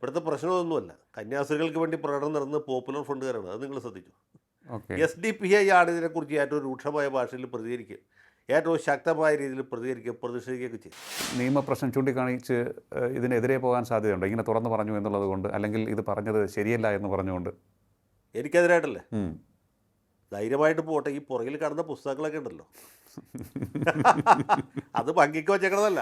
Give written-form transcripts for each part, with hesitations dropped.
ഇവിടുത്തെ പ്രശ്നമൊന്നുമല്ല. കന്യാസ്ത്രീകൾക്ക് വേണ്ടി പ്രകടനം നടന്നത് പോപ്പുലർ ഫ്രണ്ടുകാരാണ്. അത് നിങ്ങൾ ശ്രദ്ധിച്ചു. ഓക്കെ. SDPI ആണ് ഇതിനെക്കുറിച്ച് ഏറ്റവും രൂക്ഷമായ ഭാഷയിൽ പ്രതികരിക്കുക, ഏറ്റവും ശക്തമായ രീതിയിൽ പ്രതികരിക്കുക, പ്രതിഷേധിക്കുകയൊക്കെ ചെയ്യും. നിയമപ്രശ്നം ചൂണ്ടിക്കാണിച്ച് ഇതിനെതിരെ പോകാൻ സാധ്യതയുണ്ട്, ഇങ്ങനെ തുറന്നു പറഞ്ഞു എന്നുള്ളത് കൊണ്ട്, അല്ലെങ്കിൽ ഇത് പറഞ്ഞത് ശരിയല്ല എന്ന് പറഞ്ഞുകൊണ്ട്? എനിക്കെതിരായിട്ടല്ലേ? ഉം. ധൈര്യമായിട്ട് പോട്ടെ. ഈ പുറകിൽ കാണുന്ന പുസ്തകങ്ങളൊക്കെ ഉണ്ടല്ലോ, അത് ഭംഗിക്ക് വച്ചേക്കണതല്ല.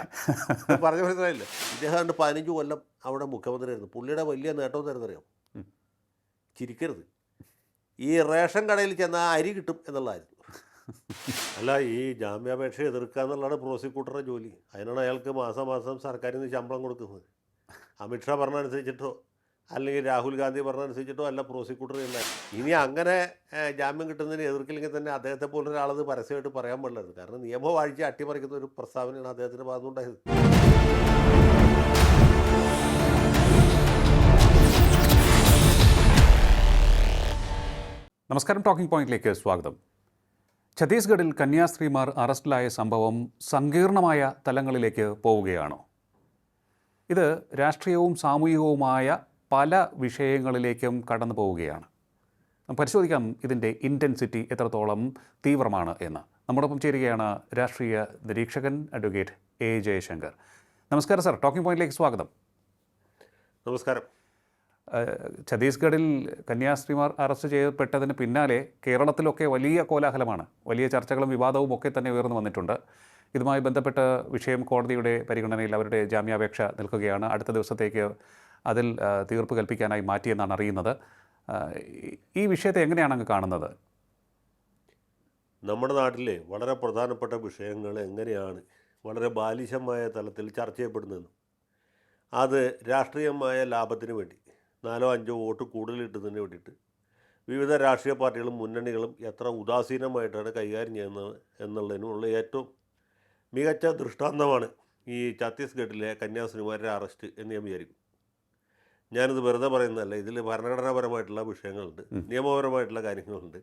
പറഞ്ഞ മനസ്സിലായില്ലേ? ഇദ്ദേഹം 15 കൊല്ലം അവിടെ മുഖ്യമന്ത്രിയായിരുന്നു. പുള്ളിയുടെ വലിയ നേട്ടം എന്തായിരുന്നറിയാം? ഉം. ചിരിക്കരുത്. ഈ റേഷൻ കടയിൽ ചെന്നാൽ അരി കിട്ടും എന്നുള്ളതായിരുന്നു. അല്ല, ഈ ജാമ്യാപേക്ഷ എതിർക്കുക എന്നുള്ളതാണ് പ്രോസിക്യൂട്ടറുടെ ജോലി. അതിനാണ് അയാൾക്ക് മാസം മാസം സർക്കാരിൽ നിന്ന് ശമ്പളം കൊടുക്കുന്നത്. അമിത്ഷാ പറഞ്ഞനുസരിച്ചിട്ടോ അല്ലെങ്കിൽ രാഹുൽ ഗാന്ധി പറഞ്ഞനുസരിച്ചിട്ടോ അല്ല പ്രോസിക്യൂട്ടർ ഇല്ല. ഇനി അങ്ങനെ ജാമ്യം കിട്ടുന്നതിന് എതിർക്കില്ലെങ്കിൽ തന്നെ അദ്ദേഹത്തെ പോലൊരാളത് പരസ്യമായിട്ട് പറയാൻ പാടില്ലായിരുന്നു. കാരണം നിയമവാഴ്ച അട്ടിമറിക്കുന്ന ഒരു പ്രസ്താവനയാണ് അദ്ദേഹത്തിൻ്റെ ഭാഗത്തുണ്ടായത്. നമസ്കാരം, ടോക്കിംഗ് പോയിന്റിലേക്ക് സ്വാഗതം. ഛത്തീസ്ഗഡിൽ കന്യാസ്ത്രീമാർ അറസ്റ്റിലായ സംഭവം സങ്കീർണമായ തലങ്ങളിലേക്ക് പോവുകയാണോ? ഇത് രാഷ്ട്രീയവും സാമൂഹികവുമായ പല വിഷയങ്ങളിലേക്കും കടന്നു പോവുകയാണ്. പരിശോധിക്കാം ഇതിൻ്റെ ഇൻറ്റൻസിറ്റി എത്രത്തോളം തീവ്രമാണ് എന്ന്. നമ്മോടൊപ്പം ചേരുകയാണ് രാഷ്ട്രീയ നിരീക്ഷകൻ അഡ്വക്കേറ്റ് A. ജയശങ്കർ. നമസ്കാരം സർ, ടോക്കിംഗ് പോയിന്റിലേക്ക് സ്വാഗതം. നമസ്കാരം. ഛത്തീസ്ഗഡിൽ കന്യാസ്ത്രീമാർ അറസ്റ്റ് ചെയ്യപ്പെട്ടതിന് പിന്നാലെ കേരളത്തിലൊക്കെ വലിയ കോലാഹലമാണ്, വലിയ ചർച്ചകളും വിവാദവും ഒക്കെ തന്നെ ഉയർന്നു വന്നിട്ടുണ്ട്. ഇതുമായി ബന്ധപ്പെട്ട വിഷയം കോടതിയുടെ പരിഗണനയിൽ അവരുടെ ജാമ്യാപേക്ഷ നിൽക്കുകയാണ്. അടുത്ത ദിവസത്തേക്ക് അതിൽ തീർപ്പ് കൽപ്പിക്കാനായി മാറ്റിയെന്നാണ് അറിയുന്നത്. ഈ വിഷയത്തെ എങ്ങനെയാണ് അങ്ങ് കാണുന്നത്? നമ്മുടെ നാട്ടിലെ വളരെ പ്രധാനപ്പെട്ട വിഷയങ്ങൾ എങ്ങനെയാണ് വളരെ ബാലിശമായ തലത്തിൽ ചർച്ച ചെയ്യപ്പെടുന്നതെന്നും അത് രാഷ്ട്രീയമായ ലാഭത്തിന് വേണ്ടി 4-5 വോട്ട് കൂടുതൽ കിട്ടുന്നതിന് വേണ്ടിയിട്ട് വിവിധ രാഷ്ട്രീയ പാർട്ടികളും മുന്നണികളും എത്ര ഉദാസീനമായിട്ടാണ് കൈകാര്യം ചെയ്യുന്നത് എന്നുള്ളതിനുള്ള ഏറ്റവും മികച്ച ദൃഷ്ടാന്തമാണ് ഈ ഛത്തീസ്ഗഡിലെ കന്യാസ്ത്രീമാരുടെ അറസ്റ്റ് എന്ന് ഞാൻ വിചാരിക്കും. ഞാനിത് വെറുതെ പറയുന്നതല്ല. ഇതിൽ ഭരണഘടനാപരമായിട്ടുള്ള വിഷയങ്ങളുണ്ട്, നിയമപരമായിട്ടുള്ള കാര്യങ്ങളുണ്ട്,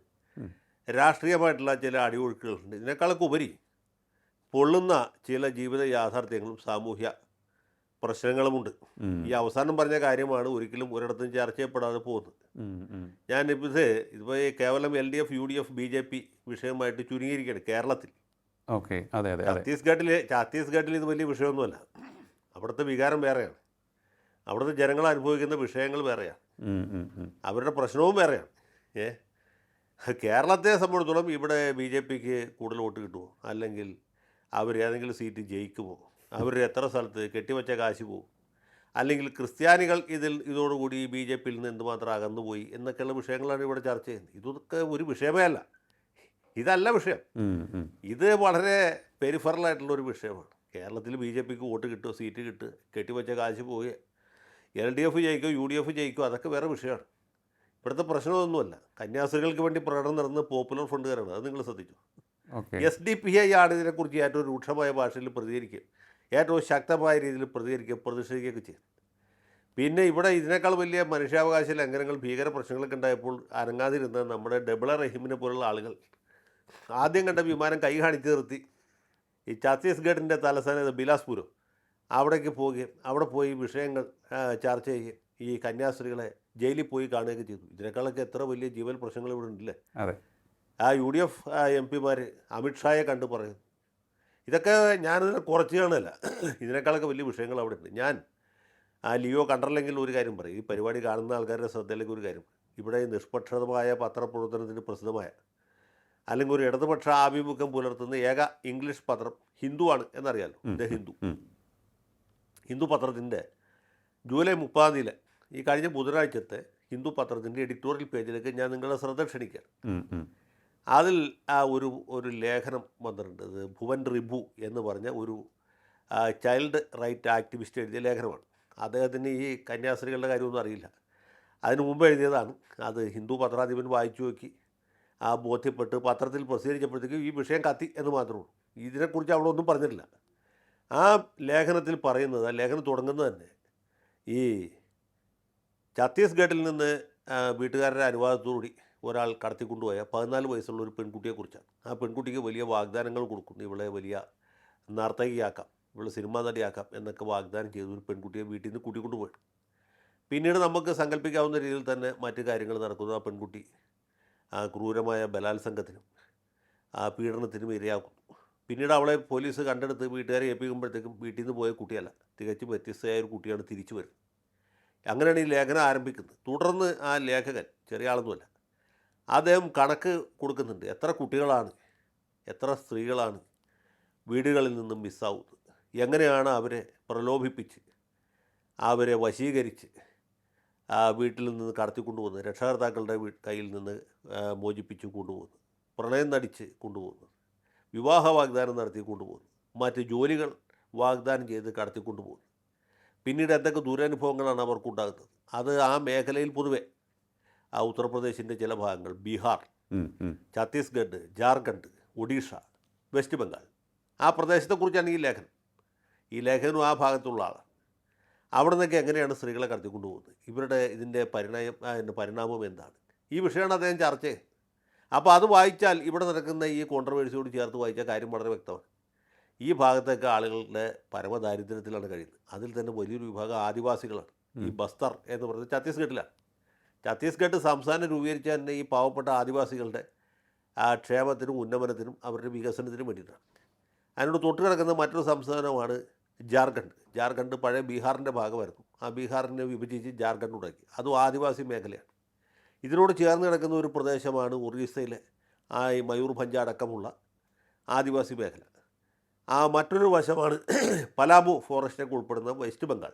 രാഷ്ട്രീയമായിട്ടുള്ള ചില അടിയൊഴുക്കുകളുണ്ട്. ഇതിനേക്കാളൊക്കെ ഉപരി പൊള്ളുന്ന ചില ജീവിത യാഥാർത്ഥ്യങ്ങളും സാമൂഹ്യ പ്രശ്നങ്ങളുമുണ്ട്. ഈ അവസാനം പറഞ്ഞ കാര്യമാണ് ഒരിക്കലും ഒരിടത്തും ചർച്ച ചെയ്യപ്പെടാതെ പോകുന്നത്. ഇതിപ്പോൾ കേവലം LDF, UDF, BJP വിഷയമായിട്ട് ചുരുങ്ങിയിരിക്കുകയാണ് കേരളത്തിൽ. ഓക്കെ, അതെ അതെ. ഛത്തീസ്ഗഡിൽ ഇത് വലിയ വിഷയമൊന്നുമല്ല. അവിടുത്തെ വികാരം വേറെയാണ്, അവിടുത്തെ ജനങ്ങൾ അനുഭവിക്കുന്ന വിഷയങ്ങൾ വേറെയാണ്, അവരുടെ പ്രശ്നവും വേറെയാണ്. കേരളത്തെ സംബന്ധിച്ചിടത്തോളം ഇവിടെ BJPക്ക് കൂടുതൽ വോട്ട് കിട്ടുമോ, അല്ലെങ്കിൽ അവർ ഏതെങ്കിലും സീറ്റ് ജയിക്കുമോ, അവർ എത്ര സ്ഥലത്ത് കെട്ടിവെച്ച കാശ് പോകും, അല്ലെങ്കിൽ ക്രിസ്ത്യാനികൾ ഇതോടുകൂടി BJPയിൽ നിന്ന് എന്തുമാത്രം അകന്നുപോയി എന്നൊക്കെയുള്ള വിഷയങ്ങളാണ് ഇവിടെ ചർച്ച ചെയ്യുന്നത്. ഇതൊക്കെ ഒരു വിഷയമേ അല്ല. ഇതല്ല വിഷയം. ഇത് വളരെ പെരിഫറലായിട്ടുള്ളൊരു വിഷയമാണ്. കേരളത്തിൽ BJPക്ക് വോട്ട് കിട്ടുമോ, സീറ്റ് കിട്ടുക, കെട്ടിവെച്ച കാശ് പോവുക, LDF ജയിക്കും, UDF ജയിക്കും, അതൊക്കെ വേറെ വിഷയമാണ്. ഇവിടുത്തെ പ്രശ്നമൊന്നുമല്ല. കന്യാസ്ത്രീകൾക്ക് വേണ്ടി പ്രകടനം നടന്നത് പോപ്പുലർ ഫ്രണ്ടുകാരാണ്. അത് നിങ്ങൾ ശ്രദ്ധിച്ചു. SDPI ആണ് ഇതിനെക്കുറിച്ച് ഏറ്റവും രൂക്ഷമായ ഭാഷയിൽ പ്രതികരിക്കുക, ഏറ്റവും ശക്തമായ രീതിയിൽ പ്രതികരിക്കുക, പ്രതിഷേധിക്കുകയൊക്കെ ചെയ്യും. പിന്നെ ഇവിടെ ഇതിനേക്കാൾ വലിയ മനുഷ്യാവകാശ ലംഘനങ്ങൾ, ഭീകര പ്രശ്നങ്ങളൊക്കെ ഉണ്ടായപ്പോൾ അനങ്ങാതിരുന്ന നമ്മുടെ ഡബിള റഹീമിനെ പോലുള്ള ആളുകൾ ആദ്യം കണ്ട വിമാനം കൈ കാണിച്ച് നിർത്തി ഈ ഛത്തീസ്ഗഡിൻ്റെ തലസ്ഥാനം ബിലാസ്പൂരോ അവിടേക്ക് പോവുകയും അവിടെ പോയി വിഷയങ്ങൾ ചർച്ച ചെയ്യുകയും ഈ കന്യാസ്ത്രീകളെ ജയിലിൽ പോയി കാണുകയൊക്കെ ചെയ്തു. ഇതിനേക്കാളൊക്കെ എത്ര വലിയ ജീവൽ പ്രശ്നങ്ങൾ ഇവിടെ ഉണ്ടല്ലേ. ആ UDF MP മാർ അമിത്ഷായെ കണ്ടു പറയുന്നു. ഇതൊക്കെ ഞാനിതിനെ കുറച്ച് കാണുകയല്ല, ഇതിനേക്കാളൊക്കെ വലിയ വിഷയങ്ങൾ അവിടെ ഉണ്ട്. ഞാൻ ലിയോ കണ്ടറില്ലെങ്കിൽ ഒരു കാര്യം പറയും, ഈ പരിപാടി കാണുന്ന ആൾക്കാരുടെ ശ്രദ്ധയിലേക്ക് ഒരു കാര്യം. ഇവിടെ നിഷ്പക്ഷമായ പത്രപ്രവർത്തനത്തിന് പ്രസിദ്ധമായ അല്ലെങ്കിൽ ഒരു ഇടതുപക്ഷ ആഭിമുഖ്യം പുലർത്തുന്ന ഏക ഇംഗ്ലീഷ് പത്രം ഹിന്ദുവാണ് എന്നറിയാലോ. ദ ഹിന്ദു പത്രത്തിൻ്റെ ജൂലൈ 30 ഈ കഴിഞ്ഞ ബുധനാഴ്ചത്തെ ഹിന്ദു പത്രത്തിൻ്റെ എഡിറ്റോറിയൽ പേജിലേക്ക് ഞാൻ നിങ്ങളുടെ ശ്രദ്ധ ക്ഷണിക്കാം. അതിൽ ഒരു ലേഖനം വന്നിട്ടുണ്ട്. ഇത് ഭുവൻ റിബു എന്ന് പറഞ്ഞ ഒരു ചൈൽഡ് റൈറ്റ് ആക്ടിവിസ്റ്റ് എഴുതിയ ലേഖനമാണ്. അദ്ദേഹത്തിന് ഈ കന്യാസ്ത്രീകളുടെ കാര്യമൊന്നും അറിയില്ല. അതിനു മുമ്പ് എഴുതിയതാണ്. അത് ഹിന്ദു പത്രാധിപൻ വായിച്ചു നോക്കി ബോധ്യപ്പെട്ട് പത്രത്തിൽ പ്രസിദ്ധീകരിച്ചപ്പോഴത്തേക്കും ഈ വിഷയം കത്തി എന്ന് മാത്രമേ ഉള്ളൂ. ഇതിനെക്കുറിച്ച് അവിടെ ഒന്നും പറഞ്ഞിട്ടില്ല. ആ ലേഖനത്തിൽ പറയുന്നത്, ആ ലേഖനം തുടങ്ങുന്നത് തന്നെ ഈ ഛത്തീസ്ഗഡിൽ നിന്ന് വീട്ടുകാരുടെ അനുവാദത്തോടുകൂടി ഒരാൾ കടത്തിക്കൊണ്ടുപോയ 14 വയസ്സുള്ള ഒരു പെൺകുട്ടിയെക്കുറിച്ചാണ്. ആ പെൺകുട്ടിക്ക് വലിയ വാഗ്ദാനങ്ങൾ കൊടുക്കുന്നു. ഇവളെ വലിയ നർത്തകിയാക്കാം, ഇവളെ സിനിമാ നടിയാക്കാം എന്നൊക്കെ വാഗ്ദാനം ചെയ്ത് ഒരു പെൺകുട്ടിയെ വീട്ടിൽ നിന്ന് കൂട്ടിക്കൊണ്ടുപോയി. പിന്നീട് നമുക്ക് സങ്കല്പിക്കാവുന്ന രീതിയിൽ തന്നെ മറ്റു കാര്യങ്ങൾ നടക്കുന്നു. ആ പെൺകുട്ടി ക്രൂരമായ ബലാത്സംഗത്തിനും പീഡനത്തിനും ഇരയാക്കുന്നു. പിന്നീട് അവളെ പോലീസ് കണ്ടെടുത്ത് വീട്ടുകാരെ ഏൽപ്പിക്കുമ്പോഴത്തേക്കും വീട്ടിൽ നിന്ന് പോയ കുട്ടിയല്ല, തികച്ചും വ്യത്യസ്തയായ ഒരു കുട്ടിയാണ് തിരിച്ചു വരുന്നത്. അങ്ങനെയാണ് ഈ ലേഖനം ആരംഭിക്കുന്നത്. തുടർന്ന് ആ ലേഖകൻ ചെറിയ ആളൊന്നുമല്ല, അദ്ദേഹം കണക്ക് കൊടുക്കുന്നുണ്ട്. എത്ര കുട്ടികളാണ്, എത്ര സ്ത്രീകളാണ് വീടുകളിൽ നിന്നും മിസ്സാവുന്നത്, എങ്ങനെയാണ് അവരെ പ്രലോഭിപ്പിച്ച് അവരെ വശീകരിച്ച് വീട്ടിൽ നിന്ന് കടത്തിക്കൊണ്ടുപോകുന്നത്, രക്ഷകർത്താക്കളുടെ കയ്യിൽ നിന്ന് മോചിപ്പിച്ച് കൊണ്ടുപോകുന്നത്, പ്രണയം നടിച്ച് കൊണ്ടുപോകുന്നത്, വിവാഹ വാഗ്ദാനം നടത്തി കൊണ്ടുപോകുന്നു, മറ്റ് ജോലികൾ വാഗ്ദാനം ചെയ്ത് കടത്തിക്കൊണ്ടുപോകുന്നു. പിന്നീട് എന്തൊക്കെ ദുരനുഭവങ്ങളാണ് അവർക്കുണ്ടാകുന്നത്. അത് ആ മേഖലയിൽ പൊതുവെ ഉത്തർപ്രദേശിൻ്റെ ചില ഭാഗങ്ങൾ, ബീഹാർ, ഛത്തീസ്ഗഡ്, ജാർഖണ്ഡ്, ഒഡീഷ, വെസ്റ്റ് ബംഗാൾ, ആ പ്രദേശത്തെക്കുറിച്ചാണ് ഈ ലേഖനം ആ ഭാഗത്തുള്ള ആളാണ്. അവിടെ നിന്നൊക്കെ എങ്ങനെയാണ് സ്ത്രീകളെ കടത്തിക്കൊണ്ടുപോകുന്നത്, ഇവരുടെ ഇതിൻ്റെ പരിണാമം എന്താണ്, ഈ വിഷയമാണ് അദ്ദേഹം ചർച്ച ചെയ്യുന്നത്. അപ്പോൾ അത് വായിച്ചാൽ ഇവിടെ നടക്കുന്ന ഈ കോൺട്രവേഴ്സിയോട് ചേർത്ത് വായിച്ചാൽ കാര്യം വളരെ വ്യക്തമാണ്. ഈ ഭാഗത്തൊക്കെ ആളുകളുടെ പരമദാരിദ്ര്യത്തിലാണ് കഴിയുന്നത്. അതിൽ തന്നെ വലിയൊരു വിഭാഗം ആദിവാസികളാണ്. ഈ ബസ്തർ എന്ന് പറയുന്നത് ഛത്തീസ്ഗഡിലാണ്. ഛത്തീസ്ഗഡ് സംസ്ഥാനം രൂപീകരിച്ച തന്നെ ഈ പാവപ്പെട്ട ആദിവാസികളുടെ ക്ഷേമത്തിനും ഉന്നമനത്തിനും അവരുടെ വികസനത്തിനും വേണ്ടിയിട്ടാണ്. അതിനോട് തൊട്ട് കിടക്കുന്ന മറ്റൊരു സംസ്ഥാനമാണ് ജാർഖണ്ഡ് പഴയ ബീഹാറിൻ്റെ ഭാഗമായിരുന്നു. ആ ബീഹാറിനെ വിഭജിച്ച് ജാർഖണ്ഡ് ഉണ്ടാക്കി. അതും ആദിവാസി മേഖലയാണ്. ഇതിനോട് ചേർന്ന് കിടക്കുന്ന ഒരു പ്രദേശമാണ് ഒറീസയിലെ ഈ മയൂർഭഞ്ച് അടക്കമുള്ള ആദിവാസി മേഖല. മറ്റൊരു വശമാണ് പലാമു ഫോറസ്റ്റിനൊക്കെ ഉൾപ്പെടുന്ന വെസ്റ്റ് ബംഗാൾ.